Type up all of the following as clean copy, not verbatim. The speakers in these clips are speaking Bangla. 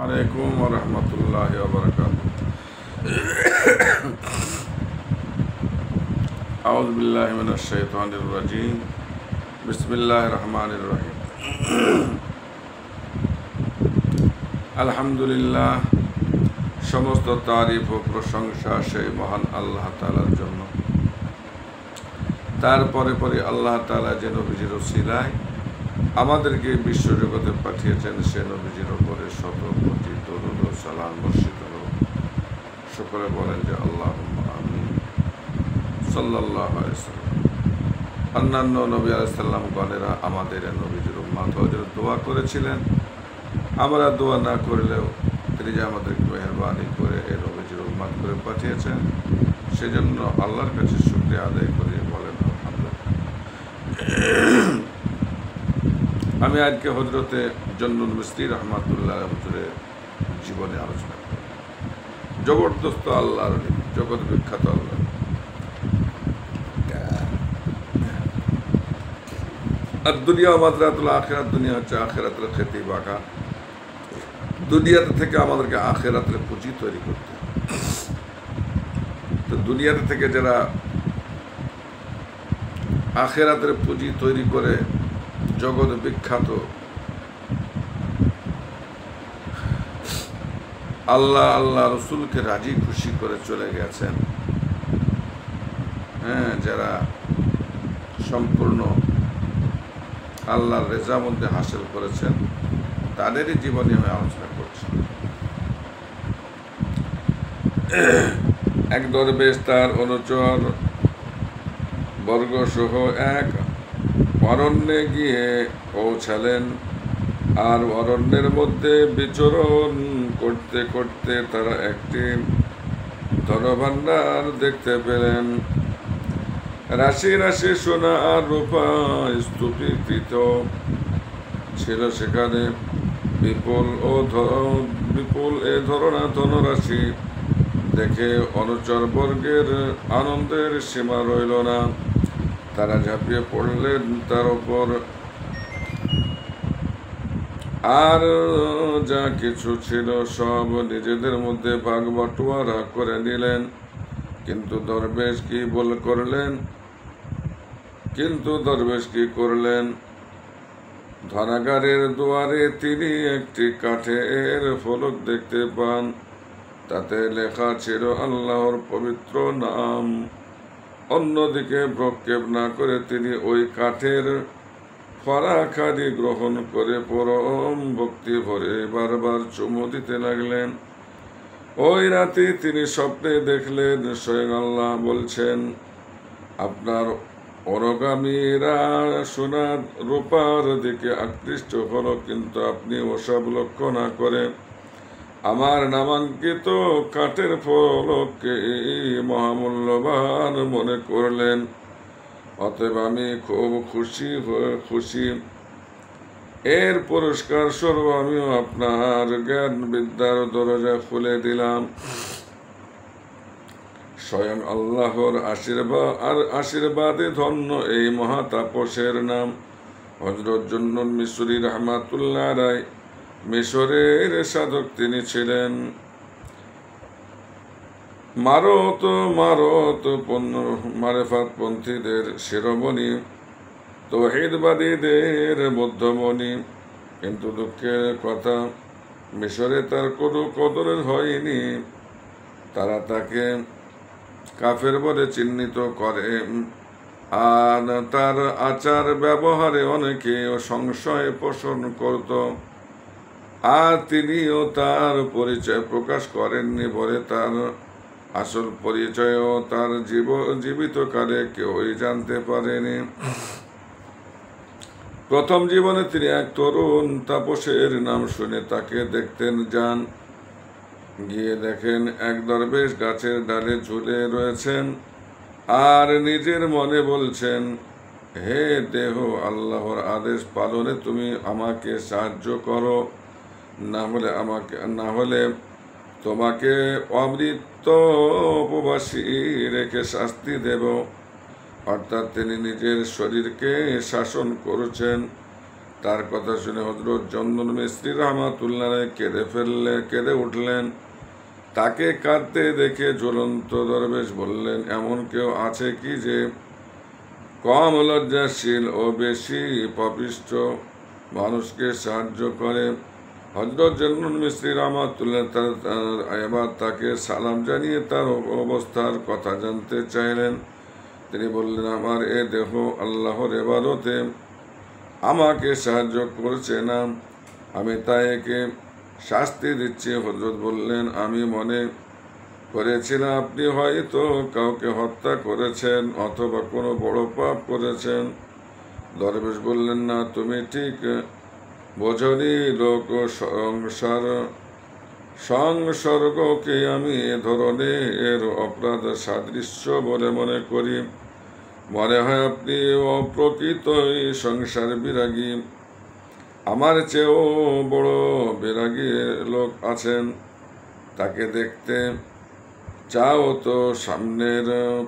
আলাইকুম ওয়া রাহমাতুল্লাহি ওয়া বারাকাতুহু। আউযু বিল্লাহি মিনাশ শাইতানির রাজীম। বিসমিল্লাহির রহমানির রহিম। আলহামদুলিল্লাহ, সমস্ত তারিফ ও প্রশংসা সেই মহান আল্লাহ তাআলার জন্য। তারপরে আল্লাহ তাআলা যে নবীজির ওসিলায় আমাদেরকে বিশ্বজগতে পাঠিয়েছেন, সে নবীজির উপরে শত কোটি দরুদ ও সালাম বর্ষিত হোক। সকলে বলেন যে আল্লাহুম্মা আমিন। সাল্লাল্লাহু আলাইহি ওয়াসাল্লাম। অন্যান্য নবী আলাইহিস সালাম গণেরা আমাদের নবীজির উম্মত হজরত দোয়া করেছিলেন। আমরা দোয়া না করলেও তিনি যে আমাদেরকে মেহেরবানি করে এই নবীজির উম্মত করে পাঠিয়েছেন, সেজন্য আল্লাহর কাছে শুকরিয়া আদায় করে বলেন আলহামদুলিল্লাহ। আমি আজকে হজরতে জন্নুল মিস্তি রহমাতুল্লাহ হুজুরের জীবনে আলোচনা করব। জবরদস্ত আল্লাহর জগৎ বিখ্যাত আল্লাহ। আর দুনিয়া মাযরাতুল আখিরাত, দুনিয়া হচ্ছে আখিরাতের খেতি বাঁকা। দুনিয়াতে থেকে আমাদেরকে আখিরাতের পুঁজি তৈরি করতে হবে। তো দুনিয়াতে থেকে যারা আখিরাতের পুঁজি তৈরি করে জগৎ বিখ্যাত আল্লাহ রসুলকে রাজি খুশি করে চলে গেছেন, যারা সম্পূর্ণ আল্লাহর রেজামন্দে হাসিল করেছেন, তাদেরই জীবনে আমি আলোচনা করছি। এক দরবেশ তার অনুচর বর্গ সহ এক অরণ্যে গিয়ে পৌঁছালেন। আর অরণ্যের মধ্যে বিচরণ করতে করতে তারা একটি ধনভাণ্ডার দেখতে পেলেন। রাশি রাশি সোনা আর রূপা স্তূপীকৃত ছিল সেখানে। বিপুল এ ধরনা ধনরাশি দেখে অনুচর বর্গের আনন্দের সীমা রইল না। তারা ঝাঁপিয়ে পড়লেন তার উপর, আর যা কিছু ছিল সব নিজেদের মধ্যে ভাগ বাটোয়ারা করে নিলেন। কিন্তু দরবেশ কি করলেন? ধনাগারের দুয়ারে তিনি একটি কাঠের ফলক দেখতে পান। তাতে লেখা ছিল আল্লাহর পবিত্র নাম। অন্যদিকে ভ্রক্ষেপ না করে তিনি ওই কাঠের ফরাখানি গ্রহণ করে পরম ভক্তি ভরে বারবার চুমু দিতে লাগলেন। ওই রাতে তিনি স্বপ্নে দেখলেন স্বয়ং আল্লাহ বলছেন, আপনার অনুগামীরা সোনা রূপার দিকে আকৃষ্ট হলো, কিন্তু আপনি ওসব লক্ষ্য না করে আমার নামাঙ্কিত কাঠের ফলককে মহামূল্যবান মনে করলেন। অতএব আমি খুব খুশি। এর পুরস্কার স্বরূপ আমিও আপনার জ্ঞান বিদ্যার দরজা খুলে দিলাম। স্বয়ং আল্লাহর আশীর্বাদে ধন্য এই মহাতাপসের নাম হযরত জন্নুল মিসরি রাহমাতুল্লাহ আলাইহি। মিশরের সাধক তিনি ছিলেন। মারেফাতপন্থীদের শিরোমণি, তৌহিদবাদীদের মধ্যমণি। কিন্তু দুঃখের কথা, মিশরে তার কোনো কদর হয়নি। তারা তাকে কাফের বলে চিহ্নিত করে, আর তার আচার ব্যবহারে অনেকে সংশয় পোষণ করত। আর তিনিও তার পরিচয় প্রকাশ করেননি বলে তার আসল পরিচয়ও তার জীবিতকালে কেউই জানতে পারেনি। প্রথম জীবনে তিনি এক তরুণ তাপসের নাম শুনে তাকে দেখতে যান। গিয়ে দেখেন এক দরবেশ গাছের ডালে ঝুলে রয়েছেন আর নিজের মনে বলছেন, হে দেহ, আল্লাহর আদেশ পালনে তুমি আমাকে সাহায্য করো, না হলে তোমাকে অমৃত উপবাসী রেখে শাস্তি দেব। অর্থাৎ তিনি নিজের শরীরকে শাসন করছেন, তার কথা শুনে হযরত চন্দন মিস্ত্রি রাহমাতুল্লাহ কেঁদে উঠলেন। তাকে কাঁদতে দেখে জ্বলন্ত দরবেশ বললেন, এমন কেউ আছে কি যে কম লজ্জাশীল ও বেশি পাপিষ্ঠ মানুষকে সাহায্য করে? হযরত চন্দন মিস্ত্রি রাহমাতুল্লাহ এবার তাকে সালাম জানিয়ে তার অবস্থার কথা জানতে চাইলেন। তিনি বললেন, আমার এ দেহ আল্লাহর ইবাদতে আমাকে সাহায্য করছে না, আমি তাই একে শাস্তি দিচ্ছি। হযরত বললেন, আমি মনে করেছিলাম আপনি হয়তো কাউকে হত্যা করেছেন অথবা কোনো বড় পাপ করেছেন। দরবেশ বললেন, না, তুমি ঠিক বোঝনি। লোক সংসর্গকে আমি এ ধরনের অপরাধ সাদৃশ্য বলে মনে করি। মনে হয় আপনি অপ্রকৃতই সংসার বিরাগী। আমার চেয়েও বড় বিরাগী লোক আছেন, তাকে দেখতে চাও তো সামনের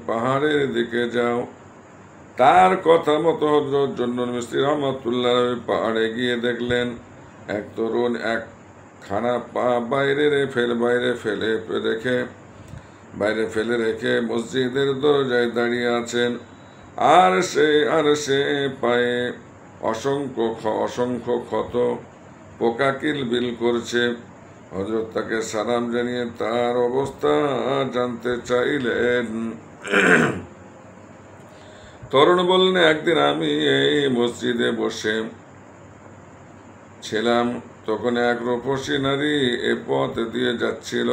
পাহাড়ের দিকে যাও। তার কথা মতো হযরত চন্দন মিস্ত্রি রাহমাতুল্লাহ পাহাড়ে গিয়ে দেখলেন এক তরুণ একখানা পা বাইরে ফেলে রেখে মসজিদের দরজায় দাঁড়িয়ে আছেন। আর সে পায়ে অসংখ্য ক্ষত পোকা কিলবিল করছে। হযরত তাকে সালাম জানিয়ে তার অবস্থা জানতে চাইলেন। তরুণ বললেন, একদিন আমি এই মসজিদে বসে ছিলাম, তখন এক রূপসী নারী এ পথ দিয়ে যাচ্ছিল।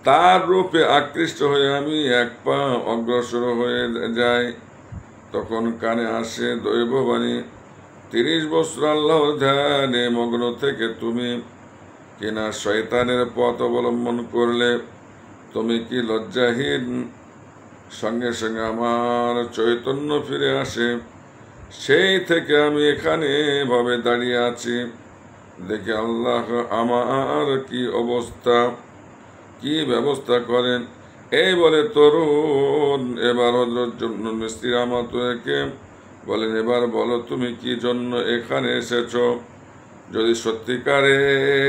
তার রূপে আকৃষ্ট হয়ে আমি এক পা অগ্রসর হয়ে যাই। তখন কানে আসে দৈববাণী, 30 বছর আল্লাহর ধ্যানে মগ্ন থেকে তুমি কিনা শয়তানের পথ অবলম্বন করলে, তুমি কি লজ্জাহীন? সঙ্গে সঙ্গে আমার চৈতন্য ফিরে আসে। সেই থেকে আমি এখানে ভাবে দাঁড়িয়ে আছি। দেখে আল্লাহ আমার কি ব্যবস্থা করেন। এই বলে তরুণ এবার হযরত চন্দন মিস্ত্রি রাহমাতুল্লাহকে বলেন, এবার বলো তুমি কি জন্য এখানে এসেছ? যদি সত্যিকারের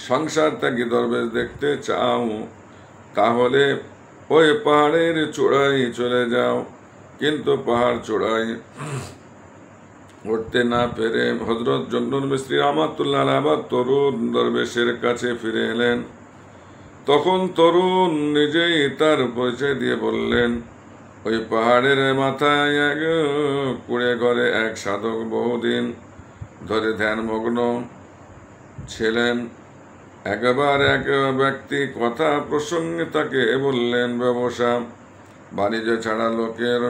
সংসার ত্যাগী দরবেশ দেখতে চাও, তাহলে ওই পাহাড়ের চূড়ায় চলে যাও। কিন্তু পাহাড় চূড়ায় উঠতে না পেরে হযরত চন্দন মিস্ত্রি রাহমাতুল্লাহ আবার তরুণ দরবেশের কাছে ফিরে এলেন। তখন তরুণ নিজেই তার পরিচয় দিয়ে বললেন, ওই পাহাড়ের মাথায় এক কুঁড়ে ঘরে এক সাধক বহুদিন ধরে ধ্যানমগ্ন ছিলেন। একবার এক ব্যক্তি কথা প্রসঙ্গে তাকে বললেন, ব্যবসা বাণিজ্য ছাড়া লোকের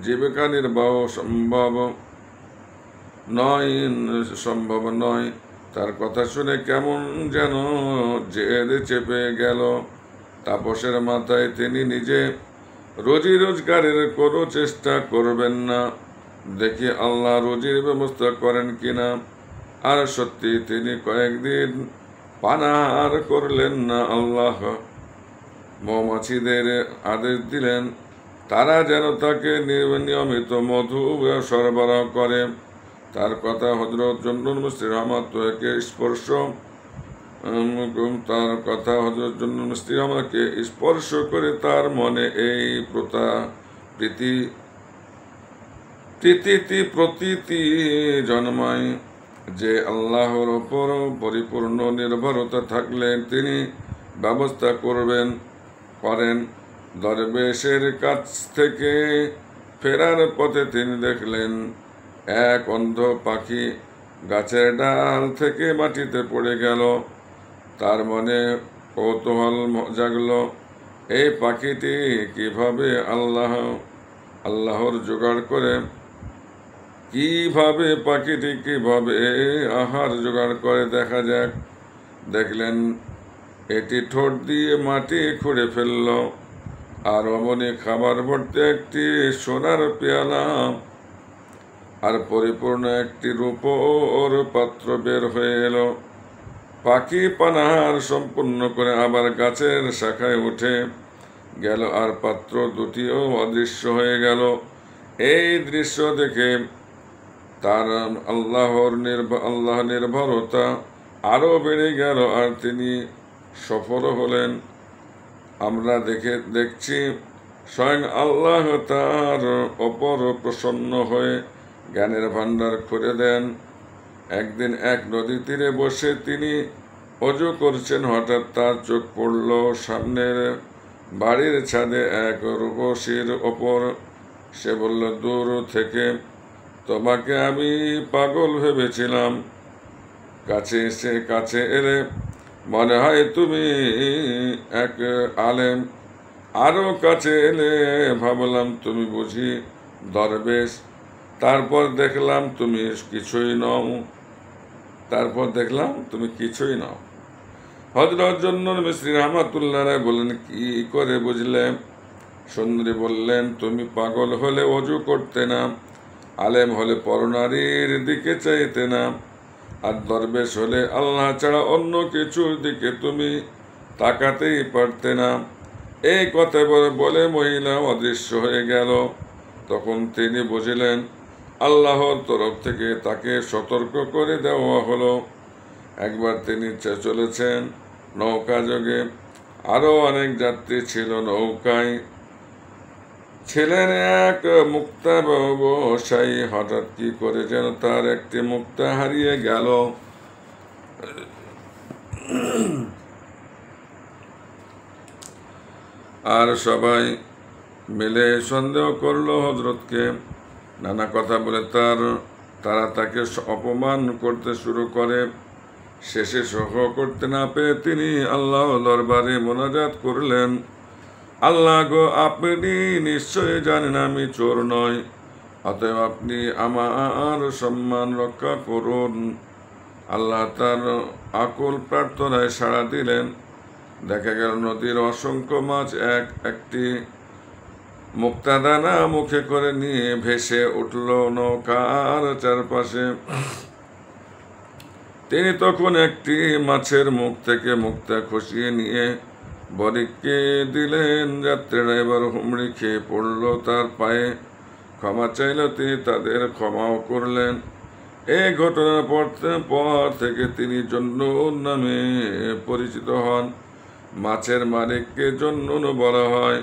জীবিকা নির্বাহ সম্ভব নয়। তার কথা শুনে কেমন যেন জেদ চেপে গেল তাপসের মাথায়। তিনি নিজে রুজি রোজগারের কোনো চেষ্টা করবেন না, দেখি আল্লাহ রুজির ব্যবস্থা করেন কিনা। আর সত্যি তিনি কয়েকদিন পানাহার করলেন না। আল্লাহ মৌমাছিদের আদেশ দিলেন তারা যেন তাকে নিয়মিত মধু সরবরাহ করে। তার কথা হযরত চন্দন মিস্ত্রি রাহমাতুল্লাহকে স্পর্শ করে তার মনে এই প্রতীতি জন্মায় যে আল্লাহর ওপর পরিপূর্ণ নির্ভরতা থাকলে তিনি ব্যবস্থা করেন। দরবেশের কাছ থেকে ফেরার পথে তিনি দেখলেন এক অন্ধ পাখি গাছের ডাল থেকে মাটিতে পড়ে গেল। তার মনে কৌতূহল জাগল, এই পাখিটি কিভাবে আল্লাহর জোগাড় করে, কিভাবে আহার জোগাড় করে দেখা যাক। দেখলেন এটি ঠোঁট দিয়ে মাটি খুঁড়ে ফেলল, আর অমনি খাবার ভর্তি একটি সোনার পেয়ালা আর পরিপূর্ণ একটি রূপোর পাত্র বের হয়ে এলো। পাখি পানাহার সম্পূর্ণ করে আবার গাছের শাখায় উঠে গেল, আর পাত্র দুটিও অদৃশ্য হয়ে গেল। এই দৃশ্য দেখে তার আল্লাহ নির্ভরতা আরো বেড়ে গেল, আর তিনি সফল হলেন। আমরা দেখছি স্বয়ং আল্লাহ তার অপর প্রসন্ন হয়ে জ্ঞানের ভাণ্ডার খুলে দেন। একদিন এক নদী তীরে বসে তিনি অজু করছেন, হঠাৎ তার চোখ পড়ল সামনের বাড়ির ছাদে এক রূপসীর ওপর। সে বলল, দূর থেকে তোমাকে আমি পাগল ভেবেছিলাম, কাছে এলে মনে হয় তুমি এক আলেম। আরো কাছে এলে ভাবলাম তুমি বুঝি দরবেশ। তারপর দেখলাম তুমি কিছুই নও। হযরত জুন্নুন মিসরি রাহমাতুল্লাহ আলাইহি বললেন, কি করে বুঝলে? সুন্দরী বললেন, তুমি পাগল হলে ওযু করতে না, আলেম হলে পরনারীর দিকে চাইতে না, আর দরবেশ হলে আল্লাহ ছাড়া অন্য কিছুর দিকে তুমি তাকাতেই পারতে না। এই কথা বলে মহিলা অদৃশ্য হয়ে গেল। তখন তিনি বুঝলেন আল্লাহর তরফ থেকে তাকে সতর্ক করে দেওয়া হলো। একবার তিনি চলেছেন নৌকা যোগে, আরো অনেক যাত্রী ছিল নৌকায়। ছিলেন এক মুক্তা ব্যবসায়ী। হঠাৎ কি করে যেন তার একটি মুক্তা হারিয়ে গেল। আর সবাই মিলে সন্দেহ করলো হযরতকে। নানা কথা বলে তারা তাকে অপমান করতে শুরু করে। শেষে সহ করতে না পেরে তিনি আল্লাহ দরবারে মোনাজাত করলেন, আল্লাহ গো, আপনি নিশ্চয়ই জানেন আমি চোর নই, অতএব আপনি আমার সম্মান রক্ষা করুন। আল্লাহ তার আকুল প্রার্থনায় সাড়া দিলেন। দেখা গেল নদীর অসংখ্য মাছ একটি মুক্তাদানা মুখে করে নিয়ে ভেসে উঠল নৌকার চারপাশে। তিনি তখন একটি মাছের মুখ থেকে মুক্তা খসিয়ে নিয়ে বণিককে দিলেন। যাত্রীরা এবার হুমড়ি খেয়ে পড়ল তার পায়ে। ক্ষমা চাইল, তিনি তাদের ক্ষমাও করলেন। এই ঘটনার পর থেকে তিনি জুন্নুন নামে পরিচিত হন। মাছের মালিককে জুন্নুন বলা হয়।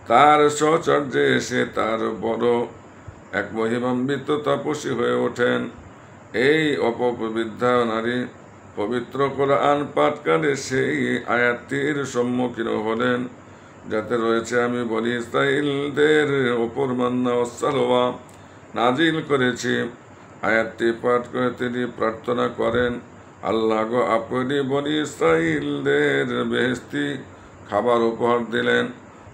তার সহচর্যে এসে তার বড় এক মহিমান্বিত তাপসী হয়ে ওঠেন। এই অপবিদ্যা নারী পবিত্র কোরআন পাঠকালে সেই আয়াতটির সম্মুখীন হলেন, যাতে রয়েছে, আমি বনি ইসরাঈলদের ওপর মান্না ও সালওয়া নাজিল করেছি। আয়াতটি পাঠ করে তিনি প্রার্থনা করেন, আল্লাহ গো, আপনি বনি ইসরাঈলদের বেহেশতি খাবার উপহার দিলেন,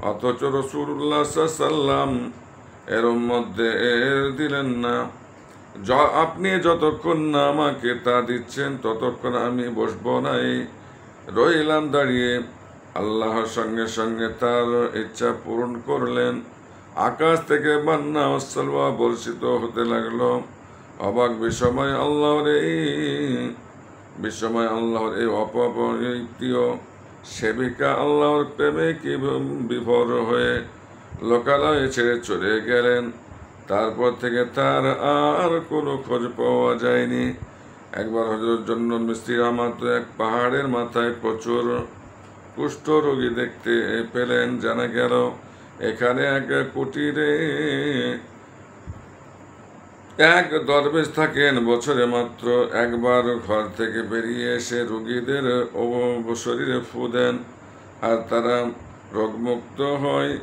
অথচ রাসূলুল্লাহ সাল্লাল্লাহু আলাইহি ওয়াসাল্লাম এর মধ্যে দিলেন না। আপনি যতক্ষণ না আমাকে তা দিচ্ছেন ততক্ষণ আমি বসবো নাই, রইলাম দাঁড়িয়ে। আল্লাহর সঙ্গে সঙ্গে তার ইচ্ছা পূরণ করলেন। আকাশ থেকে মান্না ও সালওয়া বর্ষিত হতে লাগলো। অবাক বিস্ময় আল্লাহর এই অপরিপ্রিয় সেবিকা আল্লাহর প্রেমে কি বিভোর হয়ে লোকালয়ে ছেড়ে চলে গেলেন। তারপর থেকে তার আর কোনো খোঁজ পাওয়া যায়নি। একবার হযরত জুন্নুন মিসরি রাহমাতুল্লাহ এক পাহাড়ের মাথায় প্রচুর কুষ্ঠ রোগী দেখতে পেলেন। জানা গেল এখানে এক কুটিরে এক দরবেশ থাকেন। বছরে মাত্র একবার ঘর থেকে বেরিয়ে এসে রোগীদের শরীরে ফু দেন, আর তারা রোগমুক্ত হয়।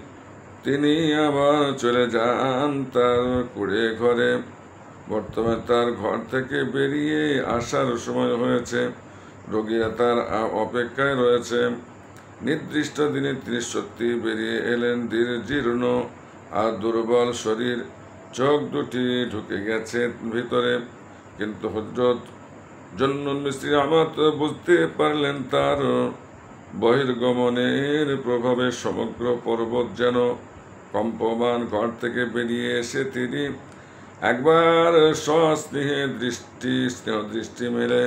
তিনি আবার চলে যান তার কুড়ে ঘরে। বর্তমানে তার ঘর থেকে বেরিয়ে আসার সময় হয়েছে। রোগীরা তার অপেক্ষায় রয়েছে। নির্দিষ্ট দিনে তিনি সত্যি বেরিয়ে এলেন। জীর্ণ আর দুর্বল শরীর, চোখ দুটি ঢুকে গেছে ভিতরে। কিন্তু হযরত জুন্নুন মিসরি রাহমাতুল্লাহ বুঝতে পারলেন তার বহির্গমনের প্রভাবে সমগ্র পর্বত যেন কম্পমান। ঘর থেকে বেরিয়ে এসে তিনি একবার স্নেহ দৃষ্টি মেলে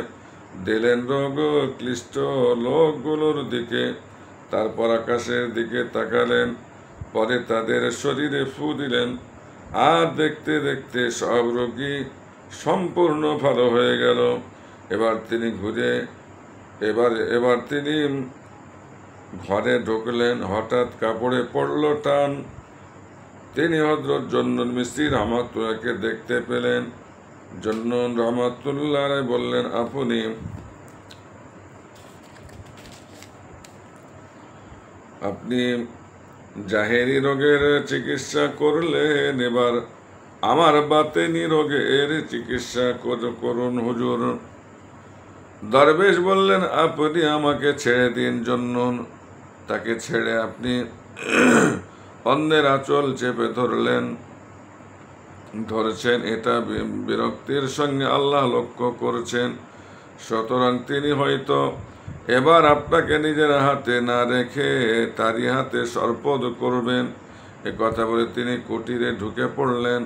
দিলেন রোগ ক্লিষ্ট লোকগুলোর দিকে। তারপর আকাশের দিকে তাকালেন, পরে তাদের শরীরে ফু দিলেন। আর দেখতে দেখতে সব রোগী সম্পূর্ণ ভালো হয়ে গেল। এবার তিনি এবার তিনি ঘরে ঢুকলেন। হঠাৎ কাপড়ে পড়ল টান। তিনি হযরত জুন্নুন মিসরি রহমাতুল্লাহকে দেখতে পেলেন। জুন্নুন রহমাতুল্লাহ বললেন, আপনি জাহেরি রোগের চিকিৎসা করলেন, এবার আমার বাতেনি রোগের চিকিৎসা করুন হুজুর। দরবেশ বললেন, আপনি আমাকে ছেড়ে দিন জুন্নুন। তাকে ছেড়ে আপনি অন্যের আঁচল চেপে ধরেছেন, এটা বিরক্তির সঙ্গে আল্লাহ লক্ষ্য করছেন। সুতরাং তিনি হয়তো এবার আপনাকে নিজের হাতে না রেখে তারই হাতে সর্পদ করবেন। এ কথা বলে তিনি কুটিরে ঢুকে পড়লেন।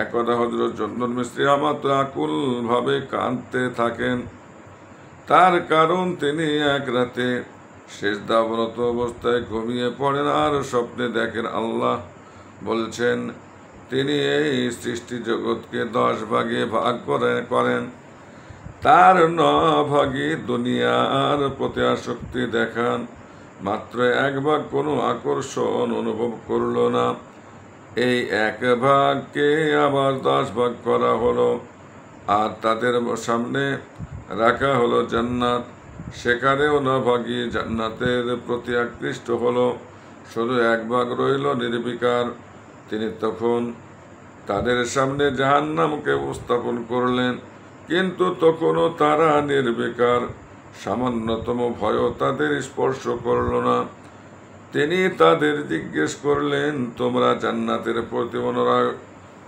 একদা হযরত জুন্নুন মিসরি রহমাতুল্লাহ আকুল ভাবে কাঁদতে থাকেন। তার কারণ তিনি এক রাতে সিজদাবরত অবস্থায় ঘুমিয়ে পড়েন আর স্বপ্নে দেখেন আল্লাহ বলছেন তিনি এই সৃষ্টি জগৎকে 10 ভাগে ভাগ করেন। তার 9 ভাগে দুনিয়ার প্রতি আসক্তি দেখান। মাত্র 1 ভাগ কোনো আকর্ষণ অনুভব করল না। এই 1 ভাগকে আবার 10 ভাগ করা হলো আর তাদের সামনে রাখা হলো জান্নাত। সেখানেও 9 ভাগী জান্নাতের প্রতি আকৃষ্ট হলো। শুধু 1 ভাগ রইল নির্বিকার। তিনি তখন তাদের সামনে জাহান্নামকে উপস্থাপন করলেন, কিন্তু তখনও তারা নির্বিকার। সামান্যতম ভয়ও তাদের স্পর্শ করল না। তিনি তাদের জিজ্ঞেস করলেন, তোমরা জান্নাতের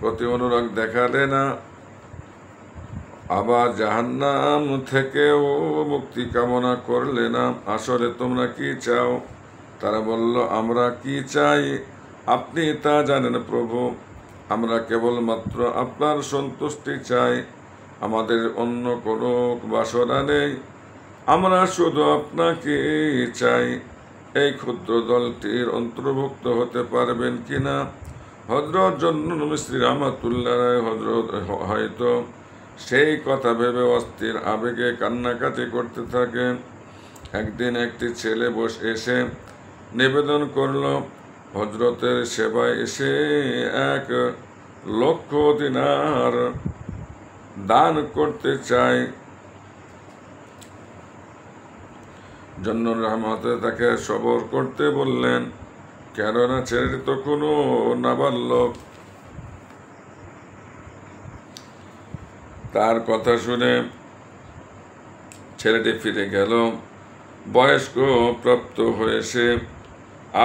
প্রতি অনুরাগ দেখালে না, আবার জাহান্নাম থেকেও মুক্তি কামনা করলে না। আসলে তোমরা কি চাও? তারা বলল, আমরা কি চাই আপনি তা জানেন প্রভু। আমরা কেবলমাত্র আপনার সন্তুষ্টি চাই, আমাদের অন্য কোনো বাসনা নেই। আমরা শুধু আপনাকে চাই। এই ক্ষুদ্র দলটির অন্তর্ভুক্ত হতে পারবেন কিনা? হযরত জুন্নুন মিসরি রহমাতুল্লাহ হয়তো সেই কথা ভেবে অস্থির আবেগে কান্নাকাটি করতে থাকেন। একদিন একটি ছেলে এসে নিবেদন করল, হযরতের সেবায় এসে 1 লক্ষ দিনার দান করতে চায়। জুন্নুন রহমাতুল্লাহ তাকে সবর করতে বললেন, কেননা ছেলেটি তো কোনো নাবালক। তার কথা শুনে ছেলেটি ফিরে গেল। বয়স্ক প্রাপ্ত হয়েছে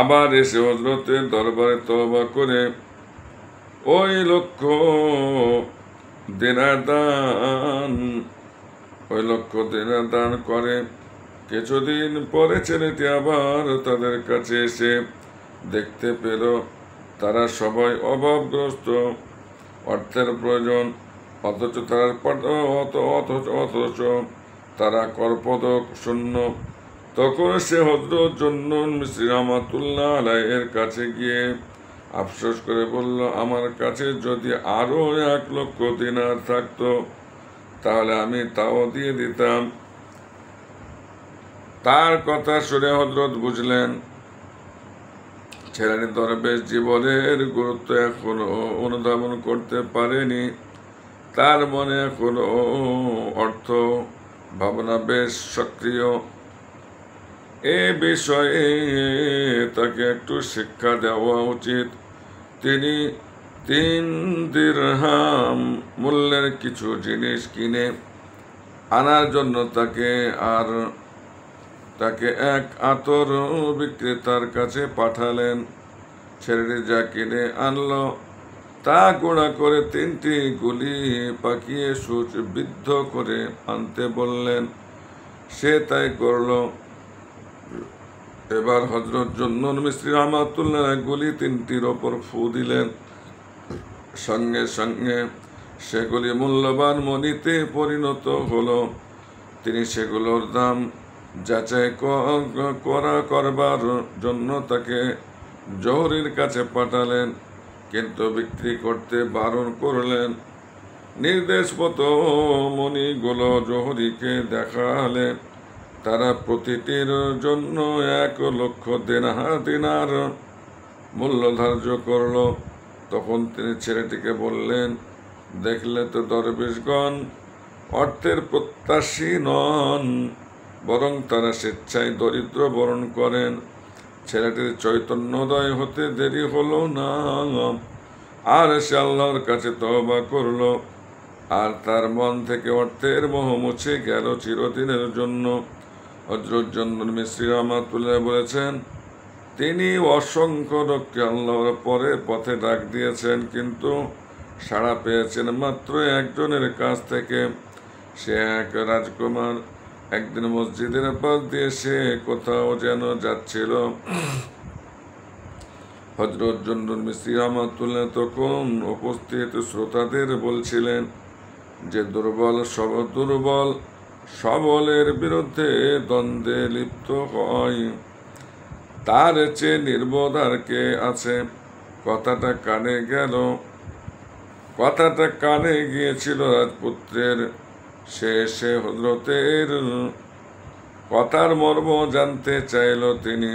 আবার এসে হযরতের দরবারে তওবা করে ওই 1 লক্ষ দিনার দান করে। কিছুদিন পরে ছেলেটি আবার তাদের কাছে এসে দেখতে পেল তারা সবাই অভাবগ্রস্ত, অর্থের প্রয়োজন, অথচ তারা করপদক শূন্য। তখন সে হযরত জুন্নুন মিসরি রহমাতুল্লাহ আলাইহির কাছে গিয়ে আফসোস করে বলল, আমার কাছে যদি আরো 1 লক্ষ দিনার থাকতো তাহলে আমি তাও দিয়ে দিতাম। তার কথা শুনে হযরত বুঝলেন ছেলেটি দরবেশ জীবনের গুরুত্ব এখনো অনুধাবন করতে পারেনি। তার মনে এখনো অর্থ ভাবনা বেশ সক্রিয়। এ বিষয়ে তাকে একটু শিক্ষা দেওয়া উচিত। তিনি 3 দিরহাম মূল্যের কিছু জিনিস কিনে আনার জন্য তাকে এক আতর বিক্রেতার কাছে পাঠালেন। ছেলেটি যা কিনে আনলো তা গুঁড়া করে 3টি গুলি পাকিয়ে সূচ বিদ্ধ করে আনতে বললেন। সে তাই করল। এবার হযরত জুন্নুন মিসরি রহমাতুল্লাহ গুলি 3টির ওপর ফু দিলেন। সঙ্গে সঙ্গে সেগুলি মূল্যবান মণিতে পরিণত হলো। তিনি সেগুলোর দাম যাচাই করবার জন্য তাকে জহরির কাছে পাঠালেন। কিন্তু বিক্রি করতে বারণ করলেন। নির্দেশ মতো মণিগুলো জোহরীকে দেখালে তারা প্রতিটির জন্য 1,00,000 দিনার মূল্য ধার্য করল। তখন তিনি ছেলেটিকে বললেন, দেখলে তো দরবেশগণ অর্থের প্রত্যাশী নন, বরং তারা স্বেচ্ছায় দরিদ্র বরণ করেন। ছেলেটির চৈতন্যোদয় হতে দেরি হলো না, আর সে আল্লাহর কাছে তওবা করল, আর তার মন থেকে অর্থের মোহ মুছে গেল চিরদিনের জন্য। হযরত জুন্নুন মিসরি রাহমাতুল্লাহ বলেছেন, তিনি অসংখ্য লোককে আল্লাহর পথে ডাক দিয়েছেন, কিন্তু সাড়া পেয়েছেন মাত্র একজনের কাছ থেকে। সে এক রাজকুমার। একদিন মসজিদের পাশ দিয়ে সে কোথাও যেন যাচ্ছিল। হযরত জুন্নুন মিসরি রাহমাতুল্লাহ তখন উপস্থিত শ্রোতাদের বলছিলেন যে দুর্বল সবলের বিরুদ্ধে দ্বন্দ্বে লিপ্ত হয়, তার চেয়ে নির্বোধ আর কে আছে। কথাটা কানে গিয়েছিল রাজপুত্রের। সে হযরতের কথার মর্ম জানতে চাইল। তিনি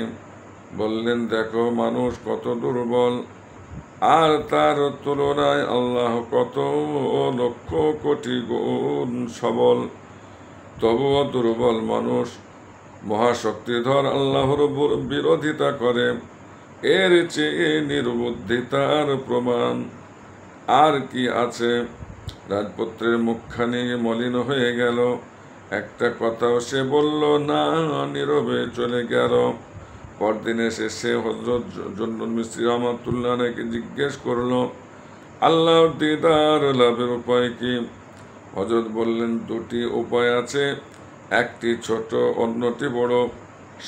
বললেন, দেখো মানুষ কত দুর্বল, আর তার তুলনায় আল্লাহ কত লক্ষ কোটি গুণ সবল। তবুও দুর্বল মানুষ মহাশক্তিধর আল্লাহর বিরোধিতা করে। এর চেয়ে নির্বুদ্ধিতার প্রমাণ আর কি আছে? রাজপুত্রের মুখখানি মলিন হয়ে গেল। একটা কথাও সে বলল না, নীরবে চলে গেল। পরদিন এসে সে হযরত জুন্নুন মিসরি রাহমাতুল্লাহকে জিজ্ঞেস করলো, আল্লাহর দিদার লাভের উপায় কি? হযরত বললেন, দুটি উপায় আছে, একটি ছোট, অন্যটি বড়।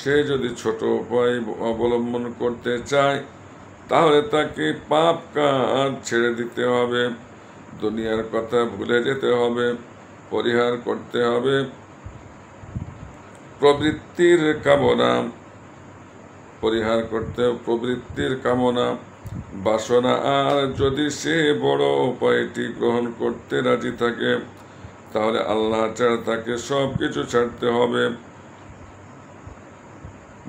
সে যদি ছোট উপায় অবলম্বন করতে চায়, তাহলে তাকে পাপ কাজ ছেড়ে দিতে হবে, দুনিয়ার কথা ভুলে যেতে হবে, পরিহার করতে হবে প্রবৃত্তির কামনা, বাসনা। আর যদি সে বড় উপায়টি গ্রহণ করতে রাজি থাকে, তাহলে আল্লাহ ছাড়া তাকে সব কিছু ছাড়তে হবে,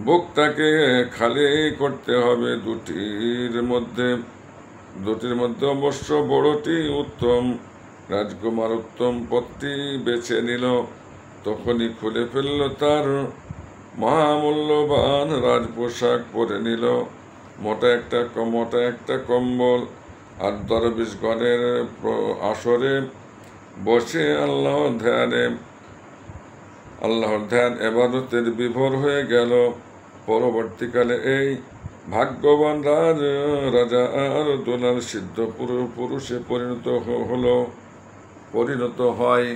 বুকটাকে খালি করতে হবে। দুটির মধ্যে অবশ্য বড়টি উত্তম। রাজকুমার উত্তম পথটি বেছে নিল। তখনই খুলে ফেলল তার মহামূল্যবান রাজপোশাক, পরে নিল মোটা একটা কম্বল, আর দরবেশগণের আসরে বসে আল্লাহর ধ্যান ইবাদতের বিভোর হয়ে গেল। পরবর্তীকালে এই ভাগ্যবান রাজা আর দুলাল সিদ্ধ পুরুষে পরিণত হয়।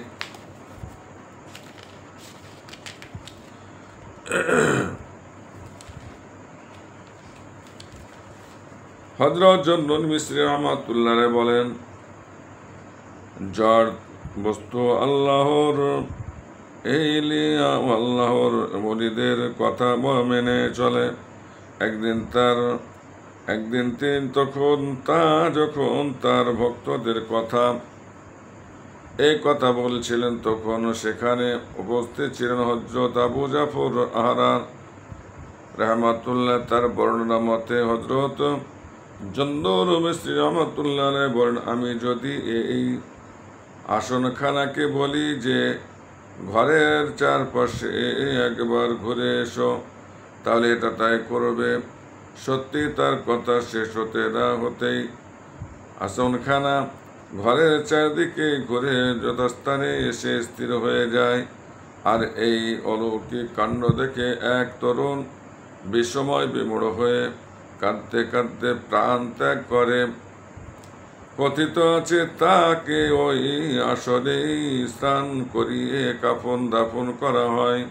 হযরত জুন্নুন মিসরি রাহমাতুল্লাহ বলেন, যার বস্তু আল্লাহর ওলিদের কথা মেনে চলে, একদিন তিনি যখন তার ভক্তদের এই কথা বলছিলেন, তখন সেখানে উপস্থিত ছিলেন হযরত আবু জাফর আহরার রাহমাতুল্লাহ। তার বর্ণনা মতে হযরত জুন্নুন মিসরি রাহমাতুল্লাহ বলেন, আমি যদি এই আসনখানাকে বলি যে ঘরের চারপাশে একবার ঘুরে এসো, তাহলে এটা তাই করবে। সত্যি তার কথা শেষ হতে না হতেই আসনখানা ঘরের চারদিকে ঘুরে যথাস্থানে এসে স্থির হয়ে যায়। আর এই অলৌকিক কাণ্ড দেখে এক তরুণ বিস্ময় বিমূঢ় হয়ে কাঁদতে কাঁদতে প্রাণ ত্যাগ করে। কথিত আছে তাকে ওই আসরেই স্নান করিয়ে কাফন দাফন করা হয়।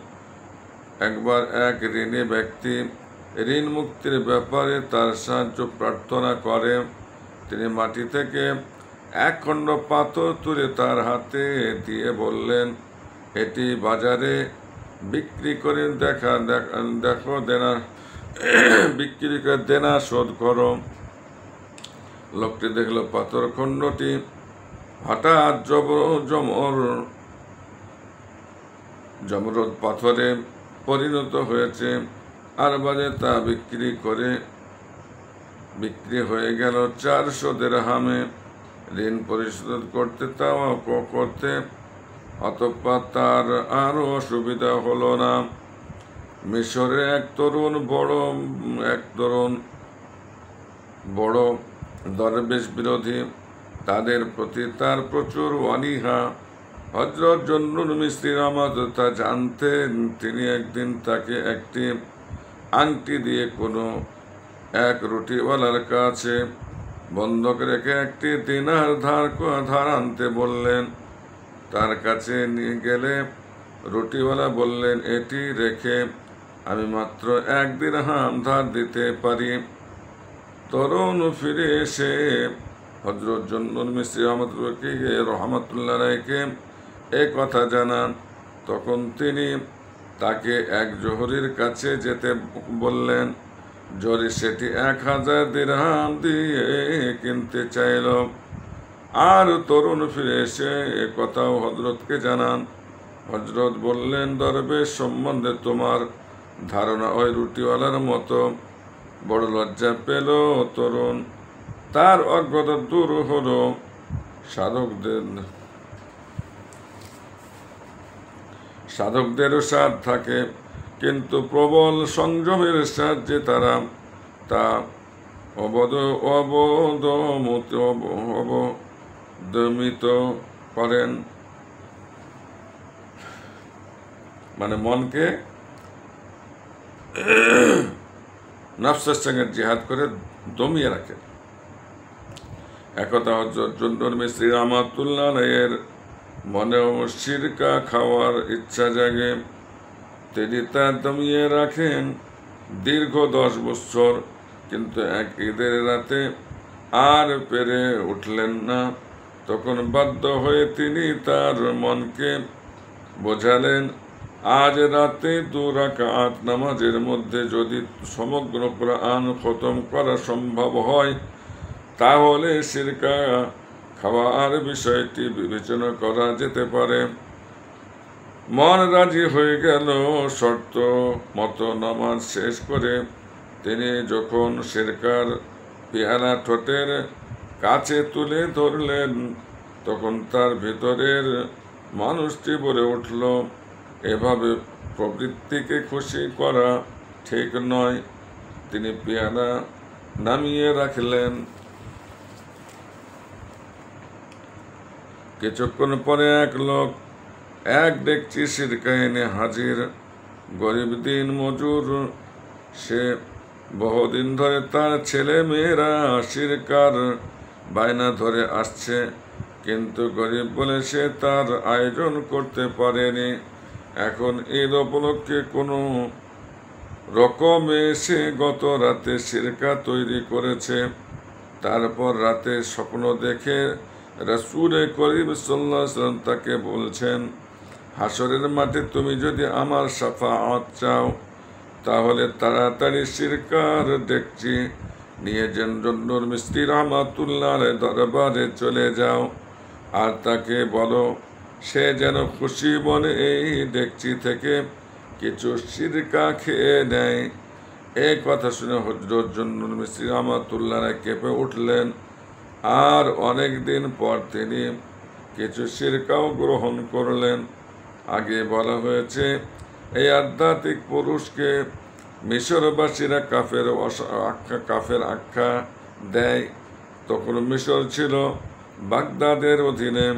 একবার এক ঋণী ব্যক্তি ঋণ মুক্তির ব্যাপারে তার সাহায্য প্রার্থনা করে। তিনি মাটি থেকে এক খণ্ড পাথর তুলে তার হাতে দিয়ে বললেন, এটি বাজারে বিক্রি করে দেনা শোধ করো। লোকটি দেখল পাথর খণ্ডটি হঠাৎ জমরদ পাথরে পরিণত হয়েছে, আর বাজে তা বিক্রি হয়ে গেল 400 দিরহামে। ঋণ পরিশোধ করতে অতঃপর তার আরো অসুবিধা হলো না। মিশরে এক তরুণ বড় দরবেশ বিরোধী, তাদের প্রতি তার প্রচুর অনীহা। হযরত জুন্নুন মিসরি রাহমাতুল্লাহ তা জানতেন। তিনি একদিন তাকে একটি আংটি দিয়ে কোনো এক রুটিওয়ালার কাছে বন্ধক রেখে একটি দিনার ধার আনতে বললেন। তার কাছে নিয়ে গেলে রুটিওয়ালা বললেন, এটি রেখে আমি মাত্র 1 দিরহাম ধার দিতে পারি। তরুণ ফিরে এসে হযরত জুন্নুন মিসরি রাহমাতুল্লাহকে এ কথা জানান। তখন তিনি তাকে এক জোহরির কাছে যেতে বললেন। জোহরি সেটি 1000 দিরহাম দিয়ে কিনতে চাইল। আর তরুণ ফিরে এসে এ কথাও হযরতকে জানান। হযরত বললেন, দরবেশ সম্বন্ধে তোমার ধারণা ওই রুটিওয়ালার মতো। বড় লজ্জা পেল তরুণ। তার অজ্ঞতা দূর হলো। সাধকদেরও স্বাদ থাকে, কিন্তু প্রবল সংযমের সাহায্যে তারা তা অবদমিত করেন, মানে মনকে নফসের সঙ্গে জিহাদ করে দমিয়ে রাখে। একথা হযরত জুন্নুন মিসরি রাহমাতুল্লাহ এর মনেও সিরকা খাওয়ার ইচ্ছা জাগে। তিনি তা দমিয়ে রাখেন দীর্ঘ 10 বছর, কিন্তু এক ঈদের রাতে আর পেরে উঠলেন না। তখন বাধ্য হয়ে তিনি তার মনকে বোঝালেন, আজ রাতে 2 রাকাত নামাজের মধ্যে যদি সমগ্র কুরআন খতম করা সম্ভব হয়, তাহলে সিরকা খাওয়ার বিষয়টি বিবেচনা করা যেতে পারে। মন রাজি হয়ে গেল। শর্ত মতো নামাজ শেষ করে তিনি যখন সিরকার পেয়ালা ঠোঁটের কাছে তুলে ধরলেন, তখন তার ভিতরের মানুষটি বলে উঠল, এভাবে প্রবৃত্তিকে খুশি করা ঠিক নয়। তিনি পেয়ালা নামিয়ে রাখলেন। কিছুক্ষণ পরে এক লোক এক ডেকচি সিরকা এনে হাজির। গরিব দিন মজুর, সে বহুদিন ধরে তার ছেলে মেয়েরা সিরকার বায়না ধরে আসছে, কিন্তু গরিব বলে সে তার আয়োজন করতে পারেনি। এখন ঈদ উপলক্ষে কোনো রকমে সে গত রাতে সিরকা তৈরি করেছে। তারপর রাতে স্বপ্ন দেখে রাসূল করিম সাল্লাল্লাহু আলাইহি ওয়াসাল্লাম তাকে বলছেন, হাসরের মাঠে তুমি যদি আমার শাফাআত চাও, তাহলে তাড়াতাড়ি সিরকার ডেকচি নিয়ে জুন্নুন মিসরি রাহমাতুল্লাহ দরবারে চলে যাও, আর তাকে বলো সে যেন খুশি মনে এই ডেকচি থেকে কিছু সিরকা খেয়ে নেয়। এই কথা শুনে হযরত জুন্নুন মিসরি রাহমাতুল্লাহ কেঁপে উঠলেন। আর অনেক দিন পর তিনি কিছু সিরকাও গ্রহণ করলেন। আগে বলা হয়েছে, এই আধ্যাত্মিক পুরুষকে মিশরবাসীরা কাফের আখ্যা দেয়। তখন মিশর ছিল বাগদাদের অধীনে।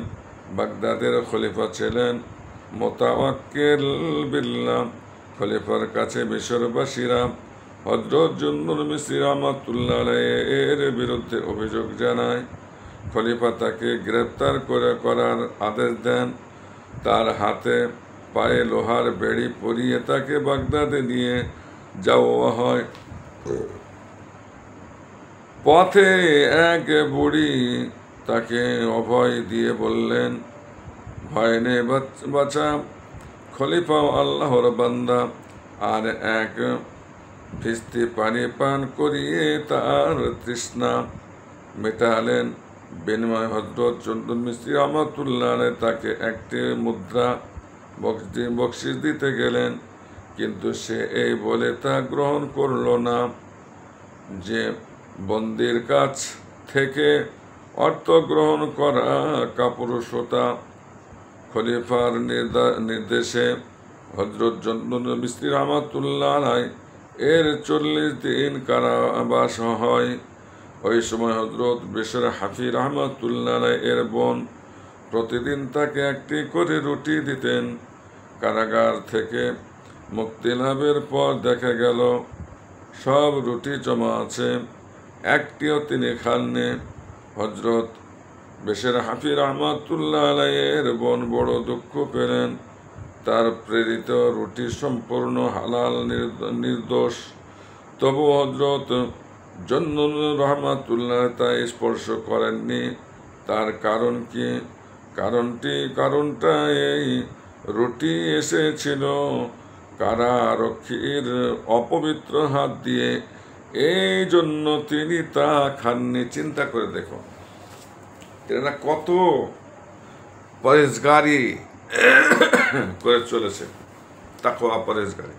বাগদাদের খলিফা ছিলেন মুতাওয়াক্কিল বিল্লাহ। খলিফার কাছে মিশরবাসীরা হযরত জুন্নুন মিসরি রাহমাতুল্লাহ এর বিরুদ্ধে অভিযোগ জানায়। খলিফা তাকে গ্রেপ্তার করার আদেশ দেন। তার হাতে পায়ে লোহার বেড়ি পরিয়ে তাকে বাগদাদে নিয়ে যাওয়া হয়। পথে এক বুড়ি তাকে অভয় দিয়ে বললেন, ভয় নেই বাছা, খলিফা আল্লাহর বান্দা। আর এক ভিস্তি পানি পান করিয়ে তার তৃষ্ণা মেটালেন। বিনিময় হযরত চন্দন মিস্ত্রি রহমাতুল্লাহ আলাইহি তাকে একটি মুদ্রা বকশিশ দিতে গেলেন, কিন্তু সে এই বলে তা গ্রহণ করল না যে বন্দির কাছ থেকে অর্থ গ্রহণ করা কাপুরুষতা। খলিফার নির্দেশে হযরত চন্দন মিস্ত্রি রহমাতুল্লাহ আলাইহি এর 40 দিন কারাবাস হয়। ওই সময় হযরত বেশর হাফি রহমাতুল্লাহ আলাইহি এর বোন প্রতিদিন তাকে একটি করে রুটি দিতেন। কারাগার থেকে মুক্তি লাভের পর দেখা গেল সব রুটি জমা আছে, একটিও তিনি খাননি। হযরত বেশর হাফি রহমাতুল্লাহ আলাইহি এর বোন বড় দুঃখ পেলেন। তার প্রেরিত রুটি সম্পূর্ণ হালাল নির্দোষ, তবু হযরত জন্নুন রহমাতুল্লাহ তাই স্পর্শ করেননি। তার কারণ কি? কারণটা এই, রুটি এসেছিল কারারক্ষীর অপবিত্র হাত দিয়ে, এই জন্য তিনি তা খাননি। চিন্তা করে দেখো এরা কত পরেজগারি করে চলেছে, তাকওয়া পরেজগারি,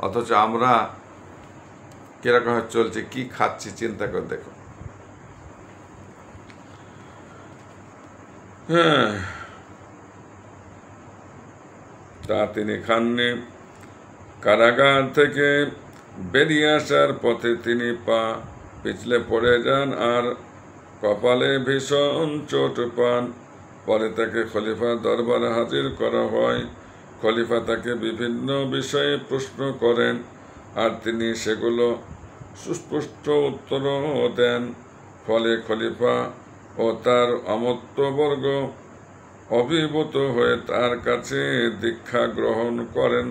অথচ আমরা কিরকম চলছে, কি খাচ্ছি চিন্তা করে দেখো। হ্যাঁ, তা তিনি খাননি। কারাগার থেকে বেরিয়ে আসার পথে তিনি পা পিছলে পড়ে যান আর কপালে ভীষণ চোট পান। পরে তাকে খলিফার দরবারে হাজির করা হয়। খলিফা তাকে বিভিন্ন বিষয়ে প্রশ্ন করেন আর তিনি সেগুলো সুস্পষ্ট উত্তরও দেন। ফলে খলিফা ও তার আমত্তবর্গ অভিভূত হয়ে তার কাছে দীক্ষা গ্রহণ করেন।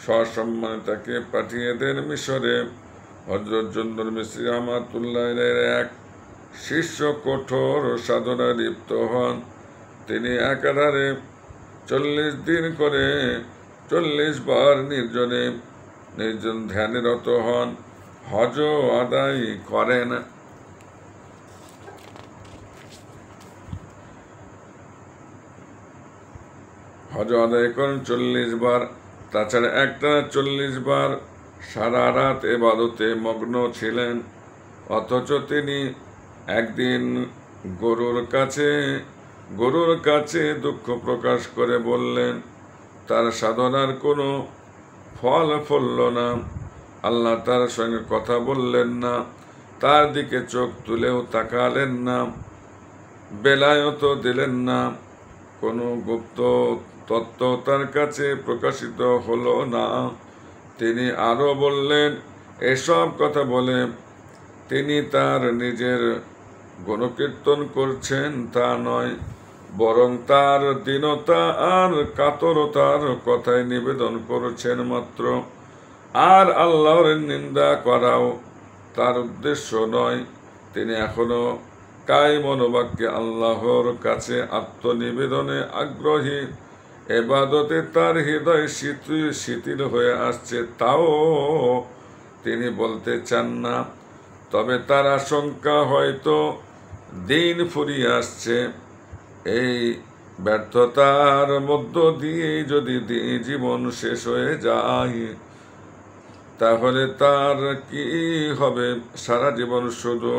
সসম্মানে তাকে পাঠিয়ে দেন মিশরে। হযরত চন্দন মিস্ত্রি রহমাতুল্লাহ আলাইহির এক শিষ্য কঠোর সাধনায় লিপ্ত হন। তিনি একাধারে 40 দিন করে 40 বার নির্জন ধ্যানে রত হন, হজ আদায় করেন। হজ আদায় করেন 40 বার। তাছাড়া একটা 40 বার সারা রাত ইবাদতে মগ্ন ছিলেন। অথচ তিনি একদিন গরুর কাছে দুঃখ প্রকাশ করে বললেন তার সাধনার কোনো ফল ফলল না। আল্লাহ তার সঙ্গে কথা বললেন না, তার দিকে চোখ তুলেও তাকালেন না, বেলায়ত দিলেন না, কোনো গুপ্ত তত্ত্ব তার কাছে প্রকাশিত হলো না। তিনি আরো বললেন, এসব কথা বলে তিনি তার নিজের গুণকীর্তন করছেন তা নয়, বরং তার দীনতা আর কাতরতার কথাই নিবেদন করেছেন মাত্র। আর আল্লাহর নিন্দা করাও তার উদ্দেশ্য নয়। তিনি এখনো কায় মনোবাক্যে আল্লাহর কাছে আত্মনিবেদনে আগ্রহী। এবাদতে তার হৃদয় শিথিল হয়ে আসছে, তাও তিনি বলতে চান না। তবে তার আশঙ্কা হয়তো দিন ফুরিয়ে আসছে। এই ব্যর্থতার মধ্য দিয়ে যদি জীবন শেষ হয়ে যায়, তাহলে তার কি হবে? সারা জীবন শুধু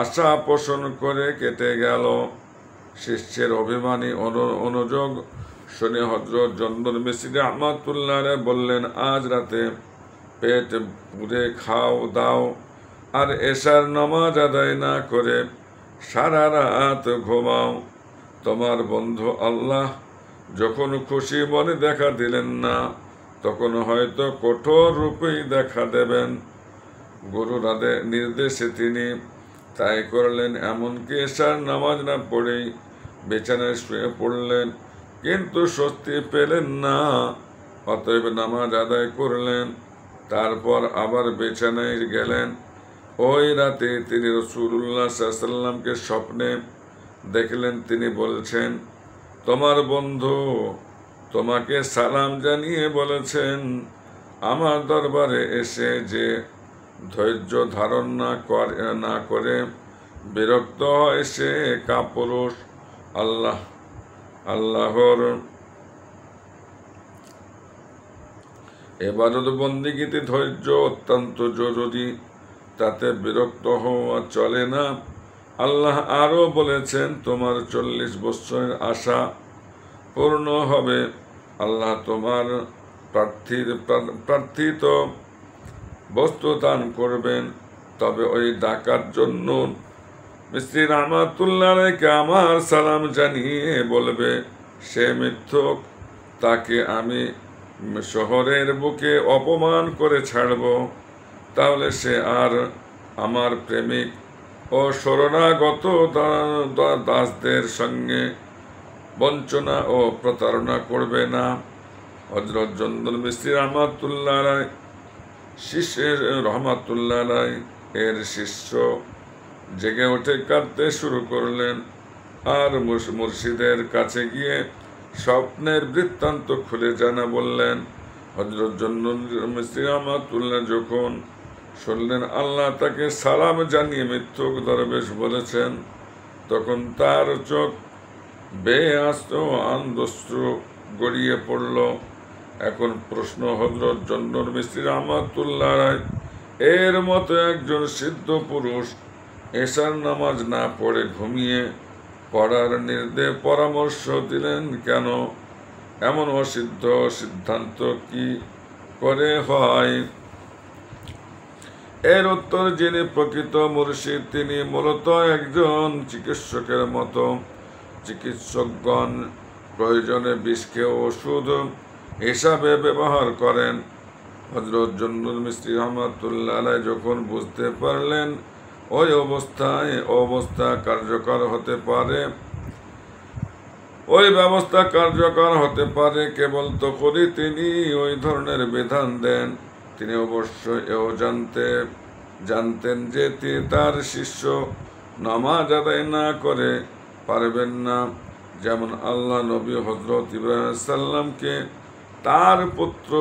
আশা পোষণ করে কেটে গেল। শিষ্যের অভিমানী অনুযোগ শুনে হযরত চন্দন মিস্ত্রি রহমাতুল্লাহ আলাইহি বললেন, আজ রাতে পেট পুরে খাও দাও আর এশার নামাজ আদায় না করে সারা রাত ঘুমাও। তোমার বন্ধু আল্লাহ যখন খুশি মনে দেখা দিলেন না, তখন হয়তো কঠোর রূপেই দেখা দেবেন। গুরুর নির্দেশে তিনি তাই করলেন। এমনকি এশার নামাজ না পড়েই বিছানায় শুয়ে পড়লেন, কিন্তু স্বস্তি পেলেন না। অতএব নামাজ আদায় করলেন, তারপর আবার বিছানায় গেলেন। ওই রাতে তিনি রাসূলুল্লাহ সাল্লাল্লাহু আলাইহি ওয়াসাল্লামকে স্বপ্নে দেখলেন। তিনি বলছেন, তোমার বন্ধু তোমাকে সালাম জানিয়ে বলেছেন, আমার দরবারে এসে যে ধৈর্য ধারণ না করে বিরক্ত হয় সে কাপুরুষ। আল্লাহর ইবাদত বন্দেগীতে ধৈর্য অত্যন্ত জরুরি, তাতে বিরক্ত হওয়া চলে না। আল্লাহ আরও বলেছেন, তোমার 40 বৎসরের আশা পূর্ণ হবে। আল্লাহ তোমার প্রার্থিত বস্তু দান করবেন। তবে ওই ডাকার জন্য মিস্ত্রি রহমাতুল্লাহকে আমার সালাম জানিয়ে বলবে, সে মিথ্যুক, তাকে আমি শহরের বুকে অপমান করে ছাড়ব। তাহলে সে আর আমার প্রেমিক ও শরণাগত দাসদের সঙ্গে বঞ্চনা ও প্রতারণা করবে না। হযরত জন্নুল মিস্রি রহমাতুল্লাহ এর শিষ্য জেগে উঠে কাঁদতে শুরু করলেন, আর মুর্শিদের কাছে গিয়ে স্বপ্নের বৃত্তান্ত খুলে জানা বললেন। হযরত জন্নুল মিস্রি রহমাতুল্লাহ যখন শুনলেন আল্লাহ তাকে সালাম জানিয়ে মিথ্যুক দরবেশ বলেছেন, তখন তার চোখ বেয়ে আসতো আনন্দশ্রু গড়িয়ে পড়ল। এখন প্রশ্ন, হযরত জন্নুল মিস্রি রহমাতুল্লাহ এর মতো একজন সিদ্ধ পুরুষ এশার নামাজ না পড়ে ঘুমিয়ে পড়ার পরামর্শ দিলেন কেন? এমন অসিদ্ধ সিদ্ধান্ত কি করে হয়? এর উত্তর, যিনি প্রকৃত মুর্শিদ তিনি মূলত একজন চিকিৎসকের মতো। চিকিৎসকগণ প্রয়োজনে বিষকে ওষুধ হিসাবে ব্যবহার করেন। হযরত জন্নুল মিস্রি রহমাতুল্লাহ যখন বুঝতে পারলেন ওই অবস্থা কার্যকর হতে পারে, ওই ব্যবস্থা কার্যকর হতে পারে কেবল তখনই তিনি ওই ধরনের বিধান দেন। তিনি অবশ্যই এও জানতেন যে তার শিষ্য নামাজ আদায় না করে পারবেন না। যেমন আল্লাহ নবী হযরত ইব্রাহিম সাল্লামকে তার পুত্র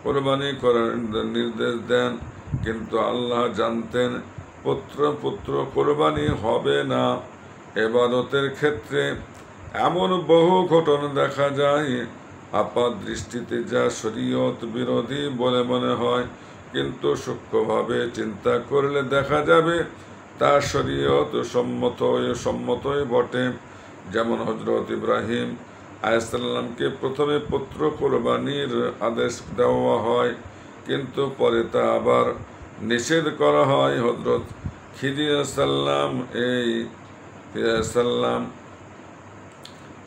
কোরবানি করার নির্দেশ দেন, কিন্তু আল্লাহ জানতেন পুত্র কোরবানি হবে না। ইবাদতের ক্ষেত্রে এমন বহু ঘটনা দেখা যায় আপাত দৃষ্টিতে যা শরীয়ত বিরোধী বলে মনে হয়, কিন্তু সূক্ষ্মভাবে চিন্তা করলে দেখা যাবে তা শরীয়ত সম্মতই বটে। যেমন হযরত ইব্রাহিম আলাইহিসসালামকে প্রথমে পুত্র কোরবানির আদেশ দেওয়া হয়, কিন্তু পরে তা আবার নিষেধ করা হয়। হযরত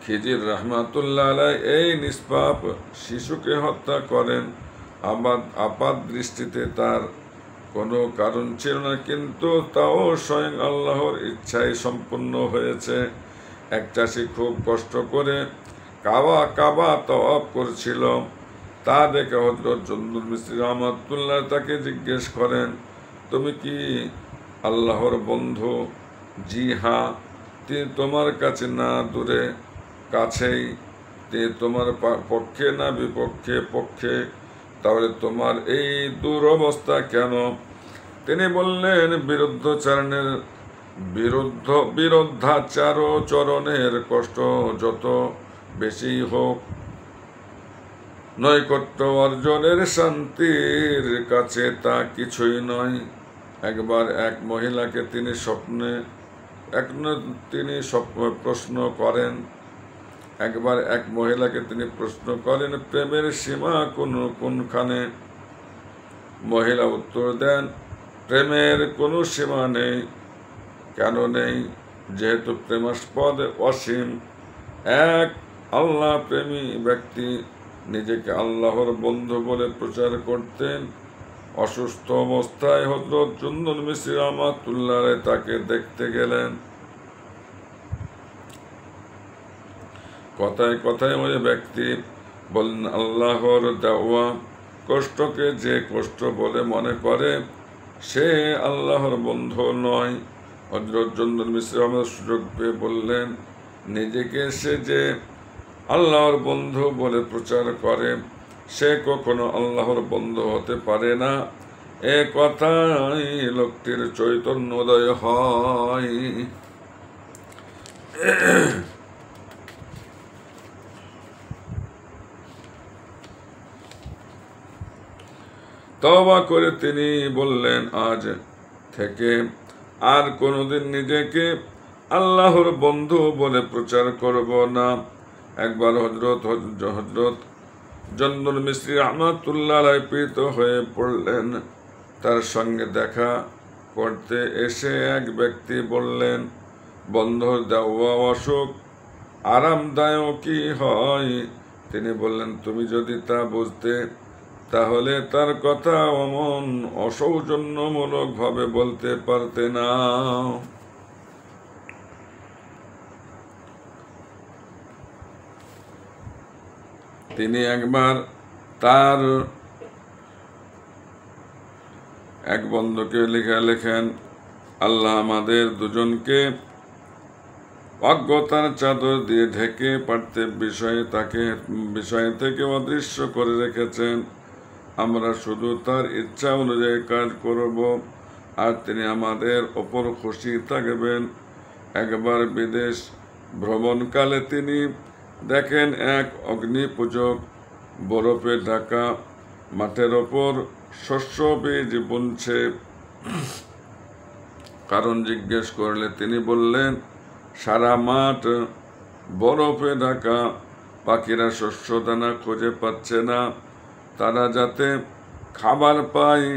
খিজির রহমাতুল্লাহ আলাইহি এই নিষ্পাপ শিশুকে হত্যা করেন। আপাত দৃষ্টিতে তার কোনো কারণ ছিল না, কিন্তু তাও স্বয়ং আল্লাহর ইচ্ছায় সম্পূর্ণ হয়েছে। এক চাষি খুব কষ্ট করে কাবা তওয়াফ করছিল। তা দেখে হযরত জন্নুল মিস্রি রহমাতুল্লাহ তাকে জিজ্ঞেস করেন, তুমি কি আল্লাহর বন্ধু? জি হ্যাঁ। তিনি তোমার কাছে না দূরে কাছেই? তিনি তোমার পক্ষে না বিপক্ষে? পক্ষে। তাহলে তোমার এই দুরবস্থা কেন? তিনি বললেন, বিরুদ্ধাচরণের কষ্ট যত বেশি হোক, নৈকট্য অর্জনের শান্তির কাছে তা কিছুই নয়। একবার এক মহিলাকে তিনি প্রশ্ন করেন, প্রেমের সীমা কোনখানে? মহিলা উত্তর দেন, প্রেমের কোনো সীমা নেই। কেন নেই? যেহেতু প্রেমাস্পদ অসীম। এক আল্লাহ প্রেমী ব্যক্তি নিজেকে আল্লাহর বন্ধু বলে প্রচার করতেন। অসুস্থ অবস্থায় হযরত জন্নুল মিস্রি রহমাতুল্লাহ তাকে দেখতে গেলেন। কথায় কথায় ওই ব্যক্তি বললেন, আল্লাহর দেওয়া কষ্টকে যে কষ্ট বলে মনে করে সে আল্লাহর বন্ধু নয়। হযরত জন্নুল মিস্রি রহমাতুল্লাহ সুযোগ পেয়ে বললেন, নিজেকে সে যে আল্লাহর বন্ধু বলে প্রচার করে সে কখনো আল্লাহর বন্ধু হতে পারে না। এ কথাই লোকটির চৈতন্যোদয় হয়। তওবা করে তিনি বললেন, আজ থেকে আর কোনোদিন নিজেকে আল্লাহর বন্ধু বলে প্রচার করব না। একবার হযরত জন্দুল মিসরি রাহমাতুল্লাহ আলাইহি পীড়িত হয়ে পড়লেন। তার সঙ্গে দেখা করতে এসে এক ব্যক্তি বললেন, বন্ধুর দেওয়া অসুখ আরামদায়কই হয়। তিনি বললেন, তুমি যদি তা বুঝতে তাহলে তার কথা অমন অসৌজন্যমূলক ভাবে বলতে পারতে না। তিনি একবার তার এক বন্ধুকে লেখেন, আল্লাহ আমাদের দুজনকে অজ্ঞতার চাদর দিয়ে ঢেকে পার্থিব বিষয় থেকে অদৃশ্য করে রেখেছেন। আমরা শুধু তার ইচ্ছা অনুযায়ী কাজ করব, আর তিনি আমাদের ওপর খুশি থাকবেন। একবার বিদেশ ভ্রমণকালে তিনি দেখেন এক অগ্নিপূজক বরফে ঢাকা মাঠের ওপর শস্য বীজ বুনছে। কারণ জিজ্ঞেস করলে তিনি বললেন, সারা মাঠ বরফে ঢাকা, পাখিরা শস্য দানা খুঁজে পাচ্ছে না। তারা যাতে খাবার পায়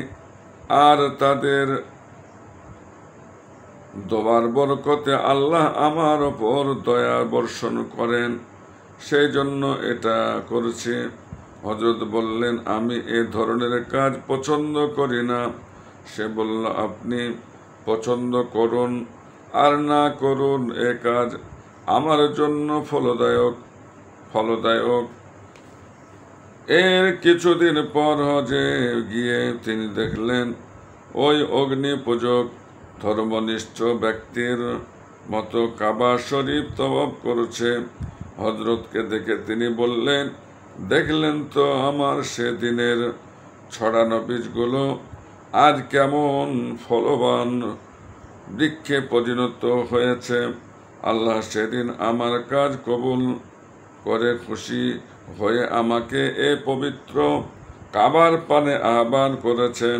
আর তাদের দোয়ার বরকতে আল্লাহ আমার ওপর দয়া বর্ষণ করেন, সেই জন্য এটা করছি। হযরত বললেন, আমি এ ধরনের কাজ পছন্দ করি না। সে বলল, আপনি পছন্দ করুন আর না করুন, এ কাজ আমার জন্য ফলদায়ক। এর কিছুদিন পর হজে গিয়ে তিনি দেখলেন ওই অগ্নি পূজক ধর্মনিষ্ঠ ব্যক্তির মতো কাবা শরীফ তওয়াফ করছে। হযরতকে দেখে তিনি বললেন, দেখলেন তো আমার সেদিনের ছড়ানো বীজগুলো আজ কেমন ফলবান বৃক্ষে পরিণত হয়েছে। আল্লাহ সেদিন আমার কাজ কবুল করে খুশি হয়ে আমাকে এ পবিত্র কাবার পানে আহ্বান করেছেন,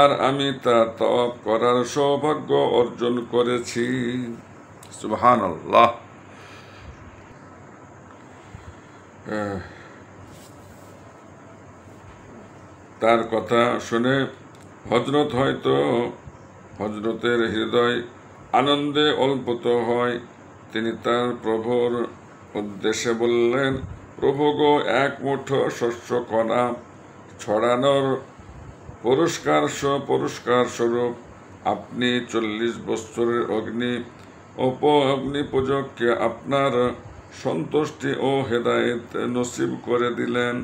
আর আমি তা তওয়াফ করার সৌভাগ্য অর্জন করেছি। সুবহানাল্লাহ। তার কথা শুনে হযরতের হৃদয় আনন্দে অল্পত হয়। তিনি তার প্রভুর উদ্দেশ্যে বললেন, প্রভু গো, এক মুঠো শস্য কণা ছড়ানোর পুরস্কার স্বরূপ আপনি 40 বছরের অগ্নি পূজককে আপনার সন্তুষ্টি ও হেদায়েত নসিব করে দিলেন।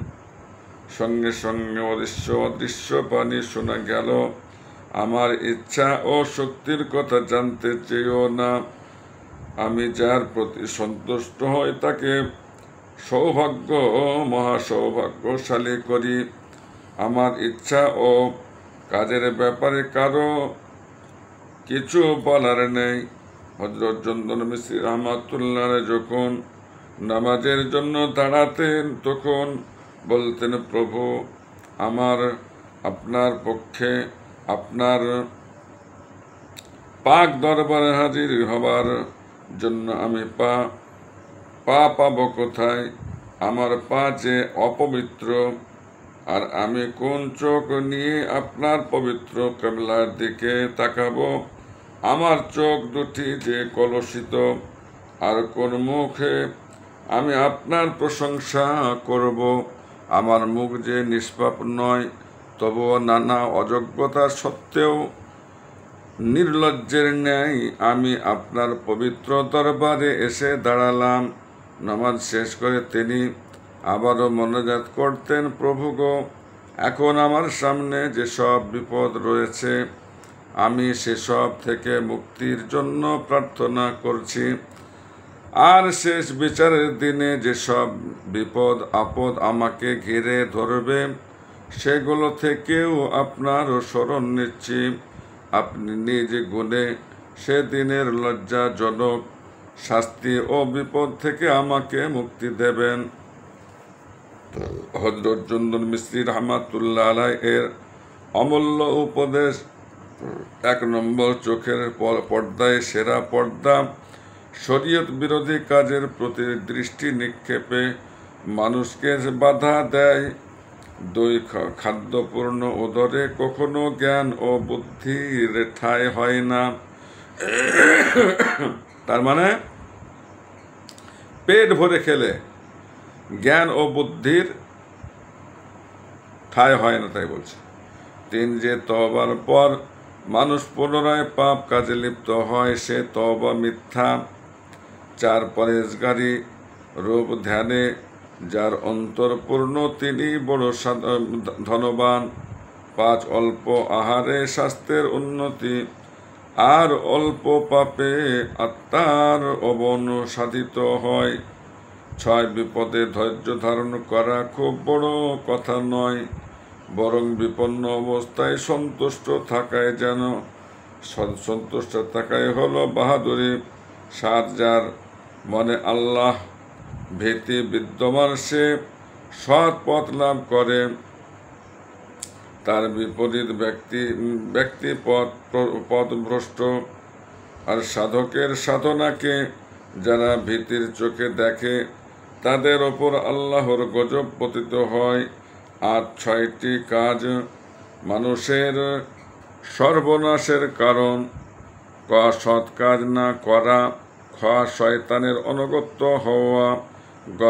সঙ্গে সঙ্গে অদৃশ্য বাণী শোনা গেল, আমার ইচ্ছা ও শক্তির কথা জানতে চেয়েও না। আমি যার প্রতি সন্তুষ্ট হই তাকে মহাসৌভাগ্যশালী করি। আমার ইচ্ছা ও কাজের ব্যাপারে কারো কিছু বলার নেই। হযরত জন্দুল মিসরি রাহমাতুল্লাহ যখন নামাজের জন্য দাঁড়াতেন তখন বলতেন, প্রভু, আপনার পক্ষে আপনার পাক দরবারে হাজির হবার জন্য আমি পাবো কোথায়? আমার পা যে অপবিত্র, আর আমি কোন চোখ নিয়ে আপনার পবিত্র কিবলার দিকে তাকাবো? আমার চোখ দুটি যে কলুষিত, আর কোন মুখে আমি আপনার প্রশংসা করব? আমার মুখ যে নিষ্পাপ নয়, তবুও নানা অযোগ্যতা সত্ত্বেও নির্লজ্জের ন্যায় আমি আপনার পবিত্র দরবারে এসে দাঁড়ালাম। নামাজ শেষ করে তিনি আবারও মোনাজাত করতেন, প্রভু গো, এখন আমার সামনে যেসব বিপদ রয়েছে আমি সেসব থেকে মুক্তির জন্য প্রার্থনা করছি। আর শেষ বিচারের দিনে যেসব বিপদ আপদ আমাকে ঘিরে ধরবে সেগুলো থেকেও আপনার স্মরণ নিচ্ছি। আপনি নিজ গুণে সেদিনের লজ্জাজনক শাস্তি ও বিপদ থেকে আমাকে মুক্তি দেবেন। হযরত জুনদুল মিসরি রাহমাতুল্লাহ আলাইহি এর অমূল্য উপদেশ, 1 নম্বর চোখের পর্দায় সেরা পর্দা, শরীয়ত বিরোধী কাজের প্রতি দৃষ্টি নিক্ষেপে মানুষকে বাধা দেয়। 2 খাদ্যপূর্ণ উদরে কখনো জ্ঞান ও বুদ্ধির ঠাঁই হয় না। তার মানে পেট ভরে খেলে জ্ঞান ও বুদ্ধির ঠাঁই হয় না, তাই বলছে। 3 যে তওবার পর মানুষ পুনরায় পাপ কাজে লিপ্ত হয়, সে তওবা মিথ্যা। 4 পরেশগারী রূপ ধ্যানে যার অন্তর পূর্ণ, তিনি বড় ধনবান। 5 অল্প আহারে স্বাস্থ্যের উন্নতি, আর অল্প পাপে আত্মার অবনসাদিত হয়। 6 বিপদে ধৈর্য ধারণ করা খুব বড় কথা নয়, বরং বিপন্ন অবস্থায় সন্তুষ্ট থাকায় হলো বাহাদুরি। 7 যার মনে আল্লাহ ভীতি বিদ্যমান, সে সৎ পথ লাভ করে। তার বিপরীত ব্যক্তি পথভ্রষ্ট। আর সাধকের সাধনাকে যারা ভীতির চোখে দেখে, তাদের ওপর আল্লাহর গজব পতিত হয়। আর 6টি কাজ মানুষের সর্বনাশের কারণ: ক সৎ কাজ না করা, খ শয়তানের অনুগত হওয়া, গ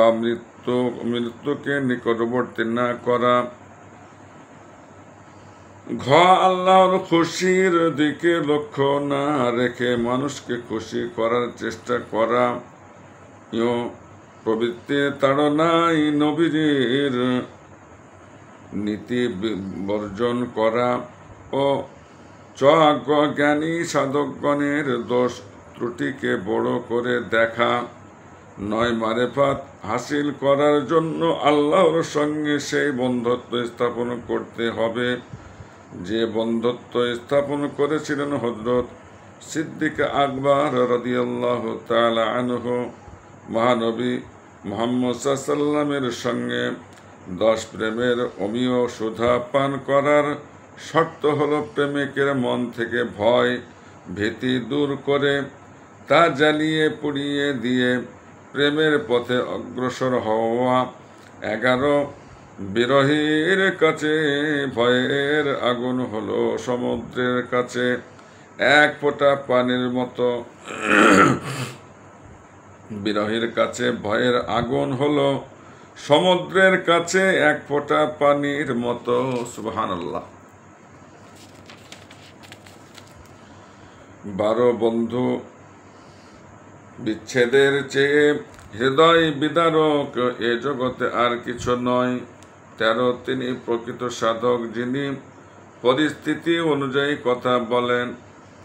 মৃত্যুকে নিকটবর্তী না করা, ঘ আল্লাহর খুশির দিকে লক্ষ্য না রেখে মানুষকে খুশি করার চেষ্টা করা, প্রবৃত্তির তাড়নায় নবীর নীতি বর্জন করা, ও জ্ঞানী সাধকগণের দোষ ত্রুটিকে বড় করে দেখা। 9 মারেফাত হাসিল করার জন্য আল্লাহর সঙ্গে সেই বন্ধুত্ব স্থাপন করতে হবে যে বন্ধুত্ব স্থাপন করেছিলেন হযরত সিদ্দিক আকবর রাদিয়াল্লাহু তাআলা আনহু। মহানবী মুহাম্মদ সাল্লাল্লাহু আলাইহি ওয়াসাল্লামের সঙ্গে 10 প্রেমের অমীয় সুধা পান করার শর্ত হলো প্রেমিকের মন থেকে ভয় ভীতি দূর করে তা জ্বালিয়ে পুড়িয়ে দিয়ে প্রেমের পথে অগ্রসর হওয়া। 11 বিরহীর কাছে ভয়ের আগুন হলো সমুদ্রের কাছে 1 ফোঁটা পানির মতো। বিরহীর কাছে ভয়ের আগুন হলো সমুদ্রের কাছে 1 ফোঁটা পানির মতো। সুবহানাল্লাহ। 12 বন্ধু বিচ্ছেদের চেয়ে হৃদয় বিদারক এ জগতে আর কিছু নয়। 13 তিনি প্রকৃত সাধক, যিনি পরিস্থিতি অনুযায়ী কথা বলেন,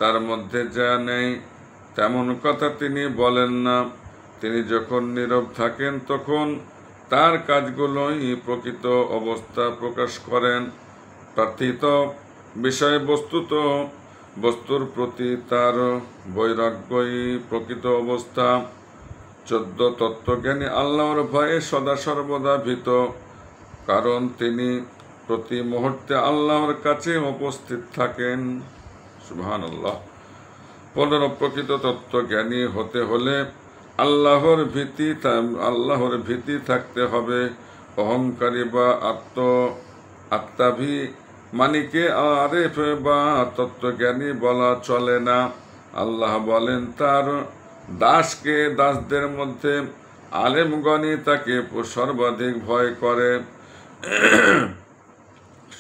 তার মধ্যে যা নেই তেমন কথা তিনি বলেন না। তিনি যখন নীরব থাকেন, তখন তার কাজগুলোই প্রকৃত অবস্থা প্রকাশ করেন। প্রার্থিত বস্তুর প্রতি তার বৈরাগ্যই প্রকৃত অবস্থা। 14 তত্ত্বজ্ঞানী আল্লাহর ভয়ে সদা সর্বদা ভীত, কারণ তিনি প্রতি মুহূর্তে আল্লাহর কাছে উপস্থিত থাকেন। সুবহানাল্লাহ। 15 প্রকৃত তত্ত্বজ্ঞানী হতে হলে আল্লাহর ভীতি থাকতে হবে। অহংকারী বা আত্মাভিমানীকে আরেফ বা তত্ত্বজ্ঞানী বলা চলে না। আল্লাহ বলেন, তার দাসদের মধ্যে আলেমগণই তাকে সর্বাধিক ভয় করে।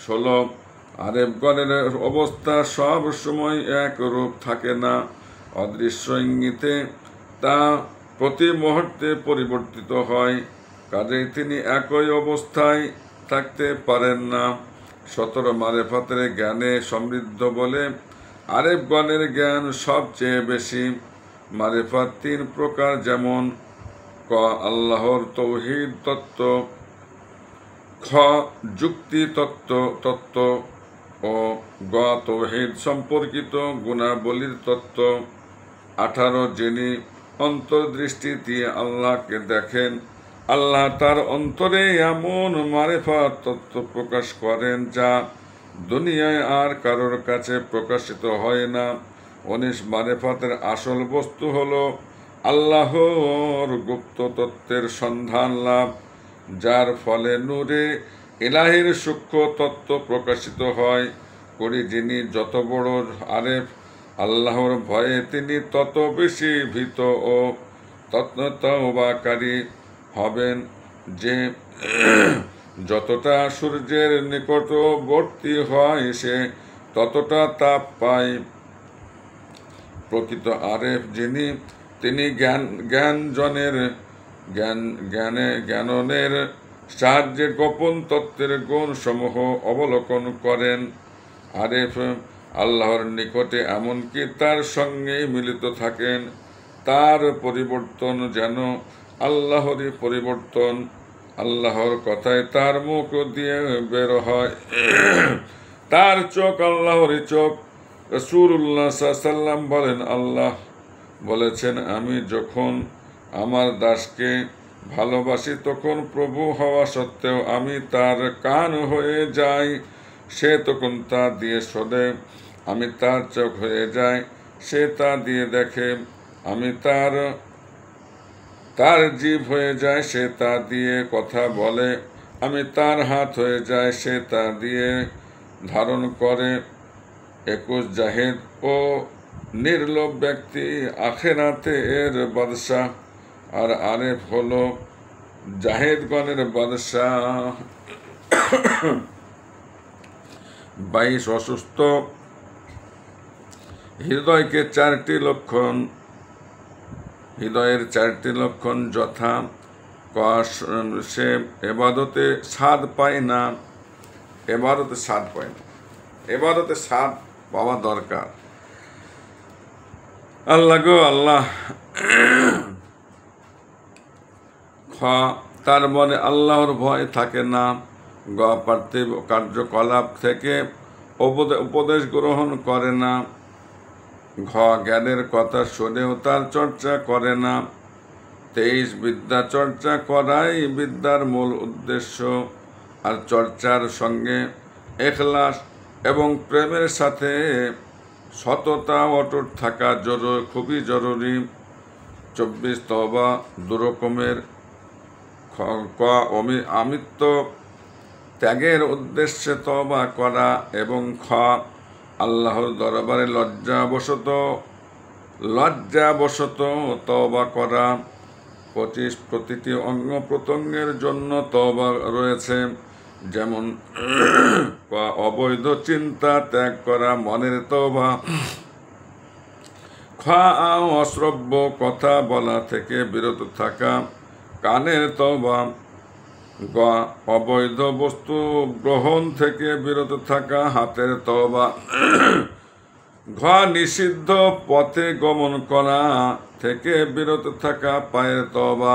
16 আরেফগণের অবস্থা সব সময় এক রূপ থাকে না, অদৃশ্য ইঙ্গিতে তা প্রতি মুহূর্তে পরিবর্তিত হয়, কাজেই তিনি একই অবস্থায় থাকতে পারেন না। 17 মারেফাতের জ্ঞানে সমৃদ্ধ বলে আরেফগণের জ্ঞান সবচেয়ে বেশি। মারেফাত 3 প্রকার, যেমন ক আল্লাহর তৌহিদ তত্ত্ব, খ খ যুক্তি তত্ত্ব ও গ তৌহিদ সম্পর্কিত গুণাবলীর তত্ত্ব। 18 যিনি অন্তর্দৃষ্টি দিয়ে আল্লাহকে দেখেন, আল্লাহ তার অন্তরে এমন মারিফাত তত্ত্ব প্রকাশ করেন যা দুনিয়ায় আর কারোর কাছে প্রকাশিত হয় না। 19 মারিফাতের আসল বস্তু হলো আল্লাহর গুপ্ত তত্ত্বের সন্ধান লাভ, যার ফলে নূরে ইলাহির সূক্ষ্ম তত্ত্ব প্রকাশিত হয়। 20 যিনি যত বড় আরেফ, আল্লাহর ভয়ে তিনি তত বেশি ভীত ও তওবাকারী হবেন। যে যতটা সূর্যের নিকটবর্তী হয় সে ততটা তাপ পায়। প্রকৃত আরেফ যিনি, তিনি জ্ঞানের সাহায্যে গোপন তত্ত্বের গুণ সমূহ অবলোকন করেন। আরেফ আল্লাহর নিকটে এমনকি তার সঙ্গে মিলিত থাকেন। তার পরিবর্তন যেন আল্লাহরই পরিবর্তন, আল্লাহর কথায় তার মুখ দিয়ে বের হয়। তার চোখ আল্লাহরই চোখ। রাসূলুল্লাহ সাল্লাল্লাহু আলাইহি ওয়াসাল্লাম বলেন, আল্লাহ বলেছেন, আমি যখন আমার দাসকে ভালোবাসি তখন প্রভু হওয়া সত্ত্বেও আমি তার কান হয়ে যাই, সে তখন তা দিয়ে শোনে। আমি তার চোখ হয়ে যাই, সে তা দিয়ে দেখে। আমি তার জিভ হয়ে যায়, সে তা দিয়ে কথা বলে। আমি তার হাত হয়ে যায়, সে তা দিয়ে ধারণ করে। 21 জাহেদ ও নির্লোভ ব্যক্তি আখিরাতে এর বাদশাহ, আর আরেফ হলো জাহেদগণের বাদশাহ। 22 অসুস্থ হৃদয়ের 4টি লক্ষণ যথা: ক সে এবাদতে স্বাদ পায় না, এবাদতে স্বাদ পাওয়া দরকার। আল্লাহ গো আল্লাহ। খ তার মনে আল্লাহর ভয় থাকে না। গ পার্থিব কার্যকলাপ থেকে উপদেশ গ্রহণ করে না। ঘ জ্ঞানের কথা শুনেও তার চর্চা করে না। 23 বিদ্যা চর্চা করাই বিদ্যার মূল উদ্দেশ্য, আর চর্চার সঙ্গে ইখলাস এবং প্রেমের সাথে সততা অটুট থাকা খুবই জরুরি। 24 তওবা দুরকমের। ক আমিত্ব ত্যাগের উদ্দেশ্যে তওবা করা, এবং খ আল্লাহর দরবারে লজ্জাবশত তওবা করা। 25 প্রতিটি অঙ্গ প্রত্যঙ্গের জন্য তওবা রয়েছে, যেমন অবৈধ চিন্তা ত্যাগ করা মনের তওবা। খ অশ্রব্য কথা বলা থেকে বিরত থাকা কানের তওবা। গ অবৈধ বস্তু গ্রহণ থেকে বিরত থাকা হাতের তওবা। ঘ নিষিদ্ধ পথে গমন করা থেকে বিরত থাকা পায়ের তওবা।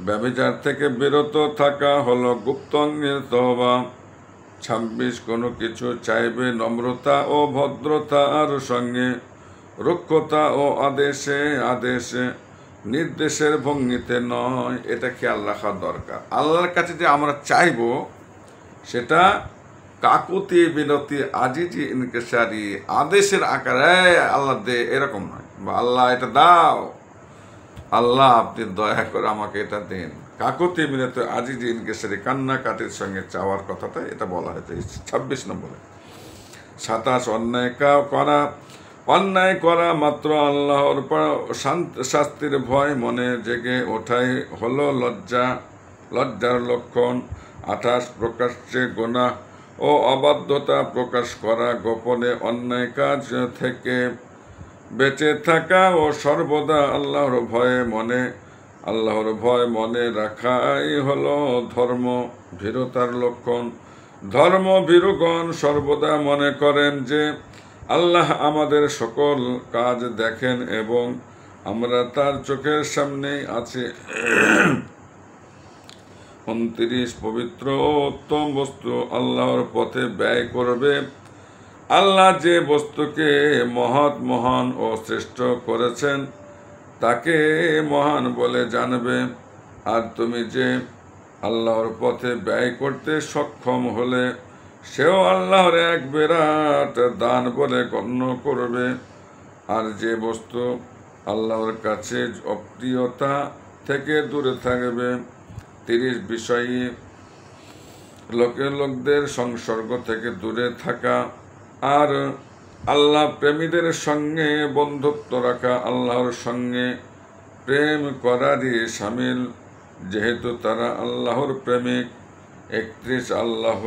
ব্যভিচার থেকে বিরত থাকা হলো গুপ্তাঙ্গের তওবা। 26 কোনো কিছু চাইবে নম্রতা ও ভদ্রতার সঙ্গে, রুক্ষতা ও আদেশে নির্দেশের ভঙ্গিতে নয়। এটা খেয়াল রাখা দরকার। আল্লাহর কাছে যে আমরা চাইব সেটা কাকুতি বিনতি আজিজি ইনকেশারি আদেশের আকারে, আল্লাহ দে এরকম নয়, বা আল্লাহ এটা দাও, আল্লাহ আপনি দয়া করে আমাকে এটা দেন। কাকুতি বিনতি আজিজি ইনকেশারি কান্নাকাটির সঙ্গে চাওয়ার কথাটা এটা বলা হয়েছে 26 নম্বরে। 27 অন্যায় করা মাত্র আল্লাহর শাস্তির ভয় মনে জেগে ওঠাই হলো লজ্জার লক্ষণ। 28 প্রকাশ্যে গুনাহ ও অবাধ্যতা প্রকাশ করা, গোপনে অন্যায় কাজ থেকে বেঁচে থাকা ও সর্বদা আল্লাহর ভয় মনে রাখাই হলো ধর্মভীরতার লক্ষণ। ধর্মভীরুগণ সর্বদা মনে করেন যে আল্লাহ আমাদের সকল কাজ দেখেন এবং আমরা তার চোখের সামনেই আছি। 29 পবিত্র ও উত্তম বস্তু আল্লাহর পথে ব্যয় করবে। আল্লাহ যে বস্তুকে মহান ও শ্রেষ্ঠ করেছেন তাকে মহান বলে জানবে। আর তুমি যে আল্লাহর পথে ব্যয় করতে সক্ষম হলে সেও আল্লাহর এক বিরাট দান বলে গণ্য করবে। আর যে বস্তু আল্লাহর কাছে অপ্রিয়তা থেকে দূরে থাকবে, 30 বিষয়ী লোকদের সংসর্গ থেকে দূরে থাকা আর আল্লাহ প্রেমীদের সঙ্গে বন্ধুত্ব রাখা আল্লাহর সঙ্গে প্রেম করারই শামিল, যেহেতু তারা আল্লাহর প্রেমিক। 31 আল্লাহ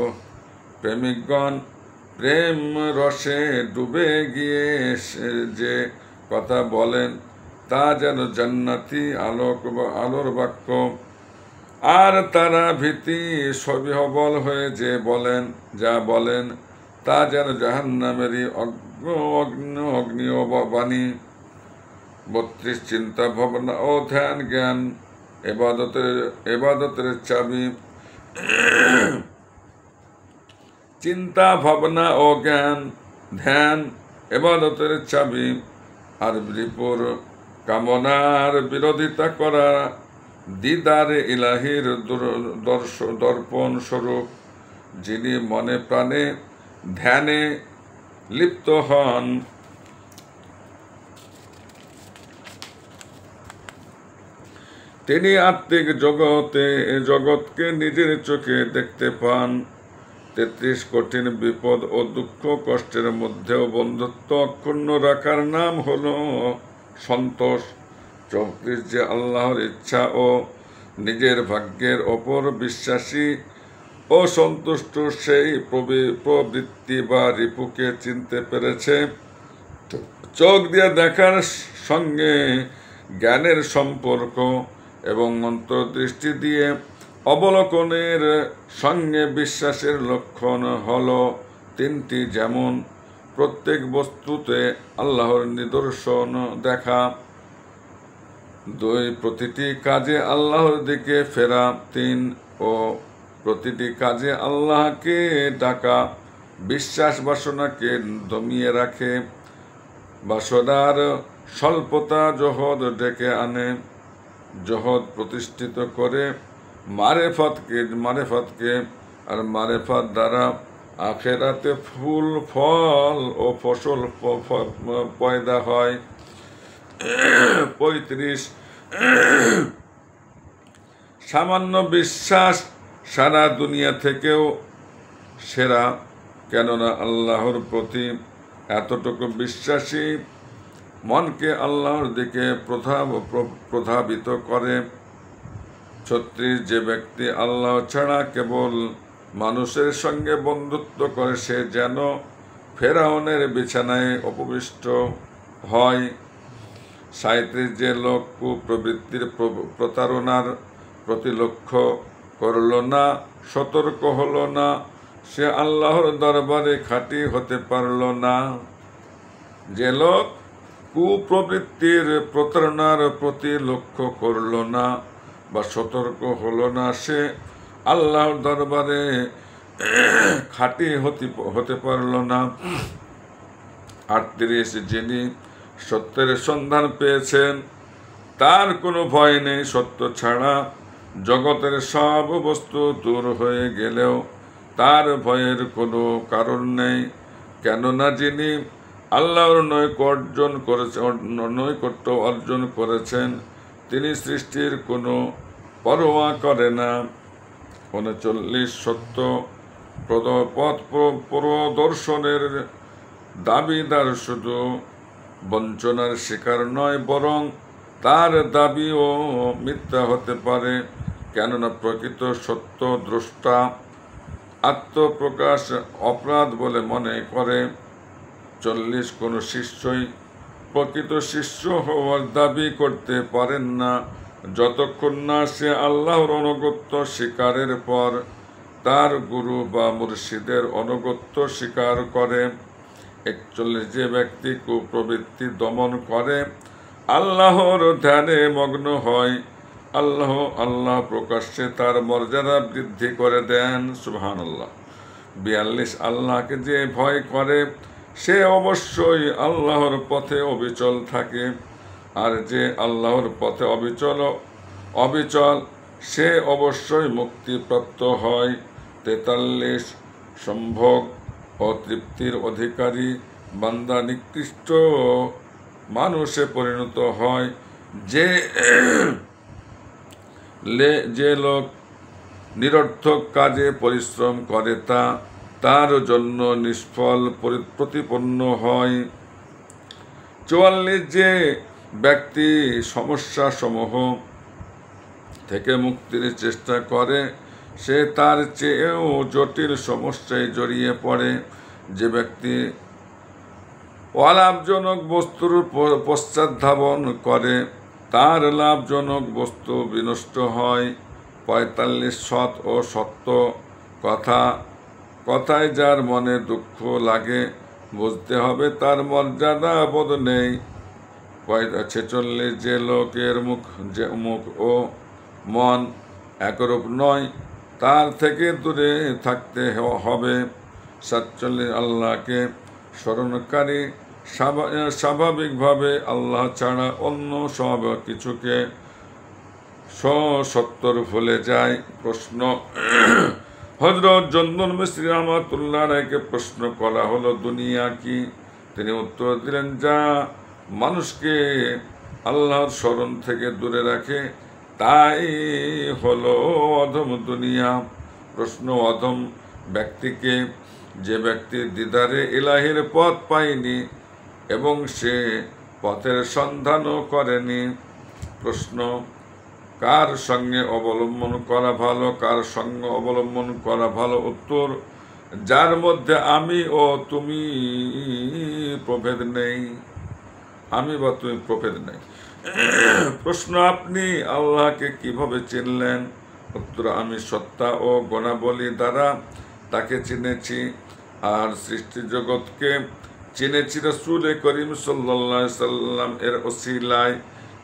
প্রেমিকগণ প্রেম রসে ডুবে গিয়ে যে কথা বলেন তা যেন জান্নাতি আলোর বাক্য, আর তারা ভীতি সবিহবল হয়ে যে বলেন তা যেন জাহান্নামেরই অগ্নিয় বাণী। 32 চিন্তা ভাবনা ও ধ্যান জ্ঞান এবাদতের চাবি। চিন্তা ভাবনা ও ধ্যান এবাদতের চাবি। আর রিপুর কামনার বিরোধিতা করা দিদারে ইলাহির দর্পণ স্বরূপ। যিনি মনে প্রাণে ধ্যানে লিপ্ত হন তিনি আত্মিক জগৎকে নিজের চোখে দেখতে পান। 33 কঠিন বিপদ ও দুঃখ কষ্টের মধ্যেও বন্ধুত্ব অক্ষুণ্ণ রাখার নাম হলো সন্তোষ। 34 যে আল্লাহর ইচ্ছা ও নিজের ভাগ্যের ওপর বিশ্বাসী ও সন্তুষ্ট সেই প্রবৃত্তি বা রিপুকে চিনতে পেরেছে। চোখ দিয়ে দেখার সঙ্গে জ্ঞানের সম্পর্ক এবং অন্তর্দৃষ্টি দিয়ে অবলোকনের সঙ্গে বিশ্বাসের লক্ষণ হলো 3টি, যেমন প্রত্যেক বস্তুতে আল্লাহর নিদর্শন দেখা, 2 প্রতিটি কাজে আল্লাহর দিকে ফেরা, 3 ও প্রতিটি কাজে আল্লাহকে ডাকা। বিশ্বাস বাসনাকে দমিয়ে রাখে, বাসনার স্বল্পতা জহদ ডেকে আনে, জহদ প্রতিষ্ঠিত করে মারেফাতকে আর মারেফাত দ্বারা আখেরাতে ফল ও ফসল পয়দা হয়। 35 সামান্য বিশ্বাস সারা দুনিয়া থেকেও সেরা, কেননা আল্লাহর প্রতি এতটুকু বিশ্বাসী মনকে আল্লাহর দিকে প্রধাবিত করে। 36 যে ব্যক্তি আল্লাহ ছাড়া কেবল মানুষের সঙ্গে বন্ধুত্ব করে সে যেন ফেরাউনের বিছানায় উপবিষ্ট হয়। 37 যে লোক কুপ্রবৃত্তির প্রতারণার প্রতি লক্ষ্য করল না, সতর্ক হলো না, সে আল্লাহর দরবারে খাঁটি হতে পারল না। যে লোক কুপ্রবৃত্তির প্রতারণার প্রতি লক্ষ্য করল না বা সতর্ক হলো না, সে আল্লাহর দরবারে খাঁটি হতে পারল না। 38 যিনি সত্যের সন্ধান পেয়েছেন তার কোনো ভয় নেই। সত্য ছাড়া জগতের সব বস্তু দূর হয়ে গেলেও তার ভয়ের কোনো কারণ নেই, কেননা যিনি আল্লাহর নৈকট্য অর্জন করেছেন তিনি সৃষ্টির কোনো পরোয়া করে না। 39 সত্য পথ প্রদর্শনের দাবিদার শুধু বঞ্চনার শিকার নয়, বরং তার দাবিও মিথ্যা হতে পারে, কেননা প্রকৃত সত্য দ্রষ্টা আত্মপ্রকাশ অপরাধ বলে মনে করে। 40 কোনো শিষ্যই প্রকৃত শিষ্য হওয়ার দাবি করতে পারেন না যতক্ষণ না সে আল্লাহর আনুগত্য স্বীকারের পর তার গুরু বা মুর্শিদের আনুগত্য স্বীকার করে। 41 যে ব্যক্তি কুপ্রবৃত্তি দমন করে আল্লাহর ধ্যানে মগ্ন হয় আল্লাহ প্রকাশ্যে তার মর্যাদা বৃদ্ধি করে দেন। সুবহানাল্লাহ। 42 আল্লাহকে যে ভয় করে সে অবশ্যই আল্লাহর পথে অবিচল থাকে, আর যে আল্লাহর পথে অবিচল সে অবশ্যই মুক্তিপ্রাপ্ত হয়। 43 সম্ভোগ ও তৃপ্তির অধিকারী বান্দা নিকৃষ্ট মানুষে পরিণত হয়। যে লোক নিরর্থক কাজে পরিশ্রম করে তার জন্য নিষ্ফল প্রতিপন্ন হয়। 44 যে ব্যক্তি সমস্যা সমূহ থেকে মুক্তির চেষ্টা করে সে তার চেয়েও জটিল সমস্যায় জড়িয়ে পড়ে। যে ব্যক্তি অলাভজনক বস্তুর পশ্চাৎধাবন করে তার লাভজনক বস্তু বিনষ্ট হয়। 45 সৎ ও সত্য কথায় যার মনে দুঃখ লাগে বুঝতে হবে তার মর্যাদা বোধ নেই। 46 যে লোকের মুখ ও মন একরূপ নয় তার থেকে দূরে থাকতে হবে। 47 আল্লাহকে স্মরণকারী স্বাভাবিকভাবে আল্লাহ ছাড়া অন্য সব কিছুকে সত্তর ভুলে যায়। প্রশ্ন: হযরত জন্নুল মিসরি রাহমাতুল্লাহ আলাইহিকে প্রশ্ন করা হলো দুনিয়া কি? তিনি উত্তর দিলেন, যা মানুষকে আল্লাহর স্মরণ থেকে দূরে রাখে তাই হলো অধম দুনিয়া। প্রশ্ন: অধম ব্যক্তিকে? যে ব্যক্তি দিদারে ইলাহির পথ পায়নি এবং সে পথের সন্ধানও করেনি। প্রশ্ন: কার সঙ্গে অবলম্বন করা ভালো, কার সঙ্গে অবলম্বন করা ভালো? উত্তর: যার মধ্যে আমি ও তুমি প্রভেদ নেই, আমি বা তুমি প্রভেদ নেই। প্রশ্ন: আপনি আল্লাহকে কিভাবে চিনলেন? উত্তর: আমি সত্তা ও গুণাবলী দ্বারা তাকে চিনেছি, আর সৃষ্টি জগৎকে চিনেছি রাসূল করিম সাল্লাল্লাহু আলাইহি সাল্লাম এর ওসিলায়।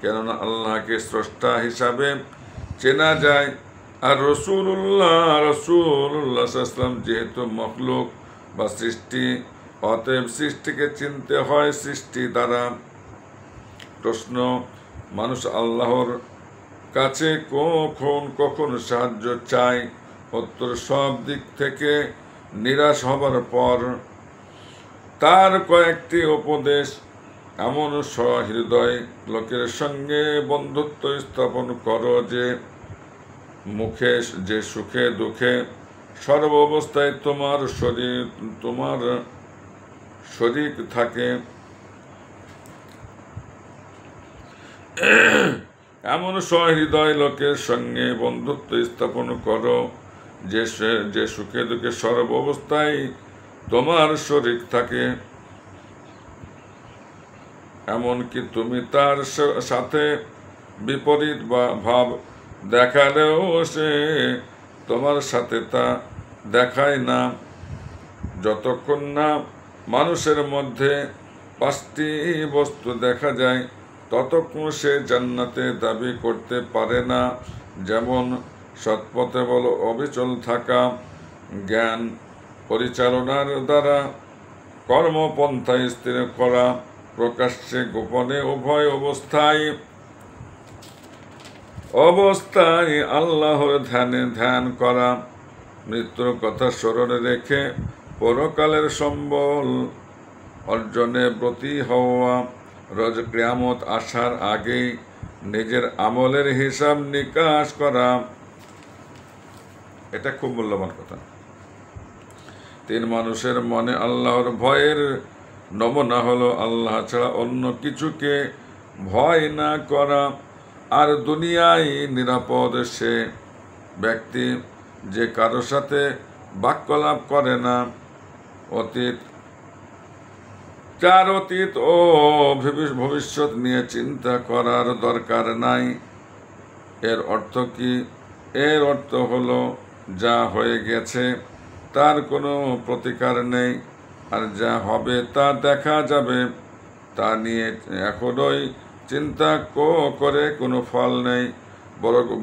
কেননা আল্লাহকে স্রষ্টা হিসাবে চেনা যায়, আর রাসূলুল্লাহ সাল্লাল্লাহু যেহেতু মখলুক বা সৃষ্টি, অতএব সৃষ্টিকে চিনতে হয় সৃষ্টি দ্বারা। প্রশ্ন: মানুষ আল্লাহর কাছে কখন সাহায্য চায়? উত্তর: সব দিক থেকে নিরাশ হবার পর। তার কয়েকটি উপদেশ: এমন সহৃদয় লোকের সঙ্গে বন্ধুত্ব স্থাপন করো যে সুখে দুঃখে সর্ব অবস্থায় তোমার শরীক থাকে। এমন সহৃদয় লোকের সঙ্গে বন্ধুত্ব স্থাপন করো যে সুখে দুঃখে সর্ব অবস্থায় তোমার শরীক থাকে, এমনকি তুমি তার সাথে বিপরীত ভাব দেখালেও সে তোমার সাথে তা দেখায় না। যতক্ষণ না মানুষের মধ্যে 5টি বস্তু দেখা যায় ততক্ষণ সে জান্নাতে দাবি করতে পারে না। যেমন সৎপথে বলো অবিচল থাকা, জ্ঞান পরিচালনার দ্বারা কর্মপন্থা স্থির করা, প্রকাশ্যে গোপনে উভয় অবস্থায় আল্লাহর ধ্যান করা, মৃত্যুর কথা স্মরণে রেখে পরকালের সম্বল অর্জনে ব্রতী হওয়া, রোজ কিয়ামত আসার আগেই নিজের আমলের হিসাব নিকাশ করা। এটা খুব মূল্যবান কথা। 3 মানুষের মনে আল্লাহর ভয়ের নমুনা হলো আল্লাহ ছাড়া অন্য কিছুকে ভয় না করা, আর দুনিয়ায় নিরাপদ সে ব্যক্তি যে কারো সাথে বাক্যলাপ করে না। অতীত ও ভবিষ্যৎ নিয়ে চিন্তা করার দরকার নাই। এর অর্থ কি? এর অর্থ হলো যা হয়ে গেছে তার কোনো প্রতিকার নেই, আর যা হবে তা দেখা যাবে, তা নিয়ে এখনই চিন্তা করে কোনো ফল নেই।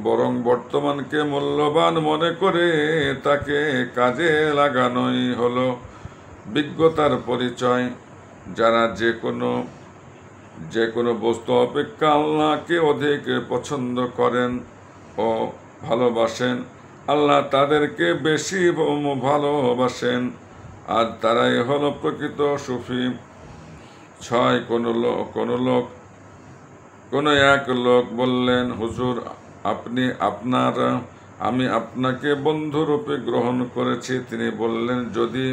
বরং বর্তমানকে মূল্যবান মনে করে তাকে কাজে লাগানোই হলো বিজ্ঞতার পরিচয়। যারা যে কোনো বস্তু অপেক্ষা আল্লাহকে অধিক পছন্দ করেন ও ভালোবাসেন, আল্লাহ তাদেরকে বেশি ভালোবাসেন, আর তারাই হলো প্রকৃত সুফি। 6 কোনো এক লোক বললেন, হুজুর, আমি আপনাকে বন্ধুরূপে গ্রহণ করেছি। তিনি বললেন, যদি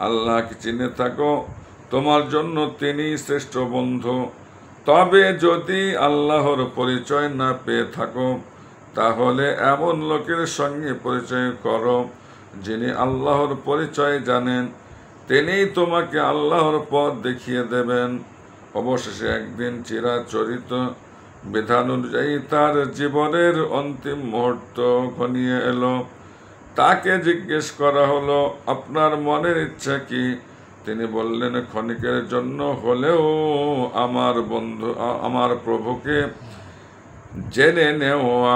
আল্লাহকে চিনে থাকো তোমার জন্য তিনি শ্রেষ্ঠ বন্ধু। তবে যদি আল্লাহর পরিচয় না পেয়ে থাকো তাহলে এমন লোকের সঙ্গে পরিচয় করো যিনি আল্লাহর পরিচয় জানেন, তিনিই তোমাকে আল্লাহর পথ দেখিয়ে দেবেন। অবশেষে একদিন চিরাচরিত বিধান অনুযায়ী তার জীবনের অন্তিম মুহূর্ত ঘনিয়ে এলো। তাকে জিজ্ঞেস করা হলো, আপনার মনের ইচ্ছা কি? তিনি বললেন, ক্ষণিকের জন্য হলেও আমার প্রভুকে জেনে নেওয়া।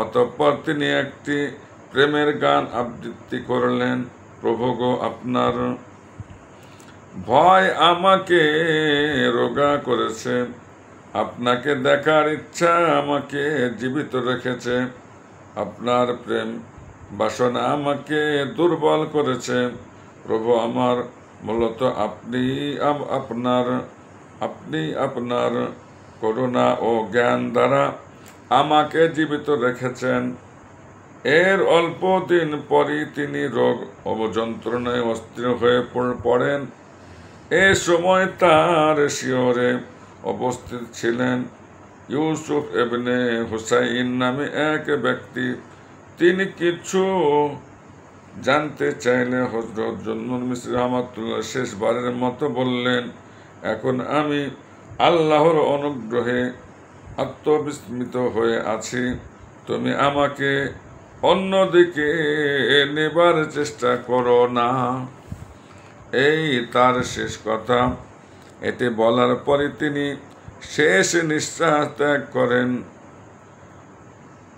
অতঃপর তিনি একটি প্রেমের গান আবৃত্তি করলেন। প্রভু গো, আপনার ভয় আমাকে রোগা করেছে, আপনাকে দেখার ইচ্ছা আমাকে জীবিত রেখেছে, আপনার প্রেম বাসনা আমাকে দুর্বল করেছে। প্রভু আমার, মূলত আপনি আপনার করুণা ও জ্ঞান দ্বারা আমাকে জীবিত রেখেছেন। এর অল্প দিন পরই তিনি রোগ অবযন্ত্রণায় অস্থির হয়ে পড়েন। এ সময় তার শিয়রে উপস্থিত ছিলেন ইউসুফ ইবনে হুসাইন নামে এক ব্যক্তি। তিনি কিছু জানতে চাইলে হযরত জুন্নুন মিসরি রাহমাতুল্লাহ শেষবারের মতো বললেন, এখন আমি আল্লাহর অনুগ্রহে আত্মবিস্মিত হয়ে আছি, তুমি আমাকে অন্যদিকে নেবার চেষ্টা করো না। এই তার শেষ কথা। এটি বলার পরে তিনি শেষ নিঃশ্বাস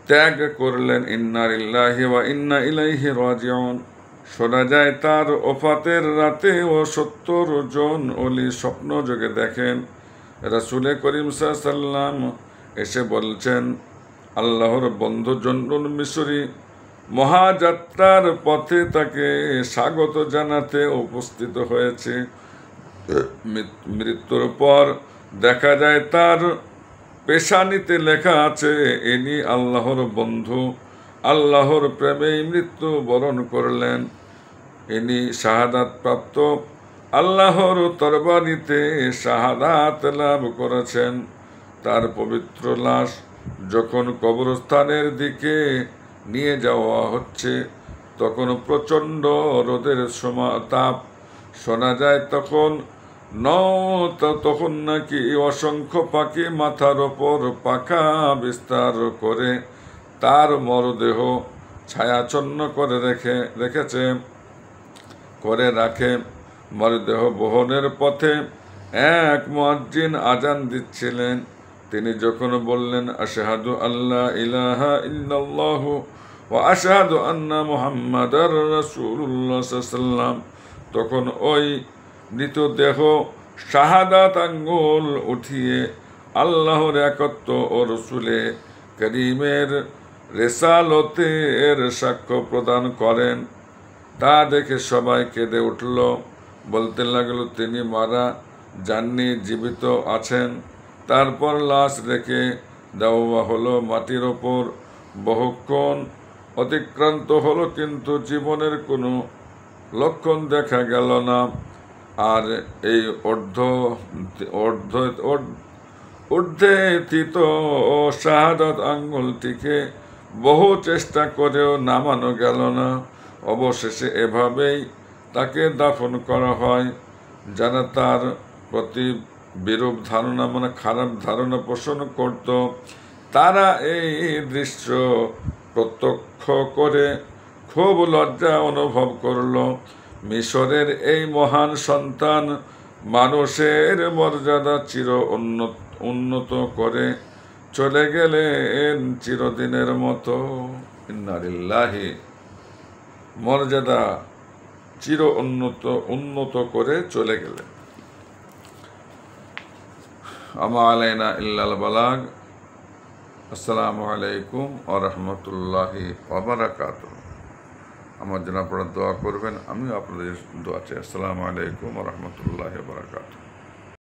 ত্যাগ করলেন। ইন্না লিল্লাহি ওয়া ইন্না ইলাইহি রাজিউন। শোনা যায় তার ওফাতের রাতে ও 70 জন ওলি স্বপ্ন যোগে দেখেন রাসূল করিম সাল্লাল্লাহু আলাইহি ওয়াসাল্লাম এসে বলছেন, আল্লাহর বন্ধু জুন্নুন মিসরি মহাযাত্রার পথে তাকে স্বাগত জানাতে উপস্থিত হয়েছে। মৃত্যুর পর দেখা যায় তার পেশানিতে লেখা আছে, ইনি আল্লাহর বন্ধু, আল্লাহর প্রেমেই মৃত্যু বরণ করলেন। ইনি শাহাদাত প্রাপ্ত, আল্লাহর তরবারিতে শাহাদাত লাভ করেছেন। তার পবিত্র লাশ যখন কবরস্থানের দিকে নিয়ে যাওয়া হচ্ছে তখন প্রচণ্ড রোদের তাপ শোনা যায়। তখন নাকি অসংখ্য পাখি মাথার ওপর পাখা বিস্তার করে তার মরদেহ ছায়াচ্ছন্ন করে রাখে। মরদেহ বহনের পথে এক মুয়াজ্জিন আজান দিচ্ছিলেন। তিনি যখন বললেন, আশহাদু আল্লা ইলাহা ইল্লাল্লাহু ওয়া আশহাদু আন্না মুহাম্মাদার রাসূলুল্লাহ সাল্লাল্লাহু আলাইহি ওয়াসাল্লাম, তখন ওই মৃতদেহ শাহাদাত আঙ্গুল উঠিয়ে আল্লাহর একত্ব ও রসুলে করিমের রেসালতের সাক্ষ্য প্রদান করেন। তা দেখে সবাই কেঁদে উঠল, বলতে লাগলো, তিনি মারা যাননি, জীবিত আছেন। তারপর লাশ রেখে দেওয়া হলো মাটির ওপর। বহুক্ষণ অতিক্রান্ত হলো, কিন্তু জীবনের কোনো লক্ষণ দেখা গেল না। আর এই ঊর্ধ্বেথিত ও শাহাদাত আঙ্গুলটিকে বহু চেষ্টা করেও নামানো গেল না। অবশেষে এভাবেই তাকে দাফন করা হয়। যারা তার প্রতি বিরূপ ধারণা খারাপ ধারণা পোষণ করত, তারা এই দৃশ্য প্রত্যক্ষ করে খুব লজ্জা অনুভব করল। মিশরের এই মহান সন্তান মানুষের মর্যাদা চির উন্নত করে চলে গেলেন চিরদিনের মতো। ইন্না লিল্লাহি, মর্যাদা চির উন্নত করে চলে গেলেন। আমা আলাইনা ইল্লাল বালাগ। আসসালামু আলাইকুম ওয়া রাহমাতুল্লাহি ওয়া বারাকাতুহু। আমার জন্য আপনারা দোয়া করবেন, আমিও আপনাদের দোয়া চাই। আসসালামু আলাইকুম ওয়া রাহমাতুল্লাহি ওয়া বারাকাতুহু।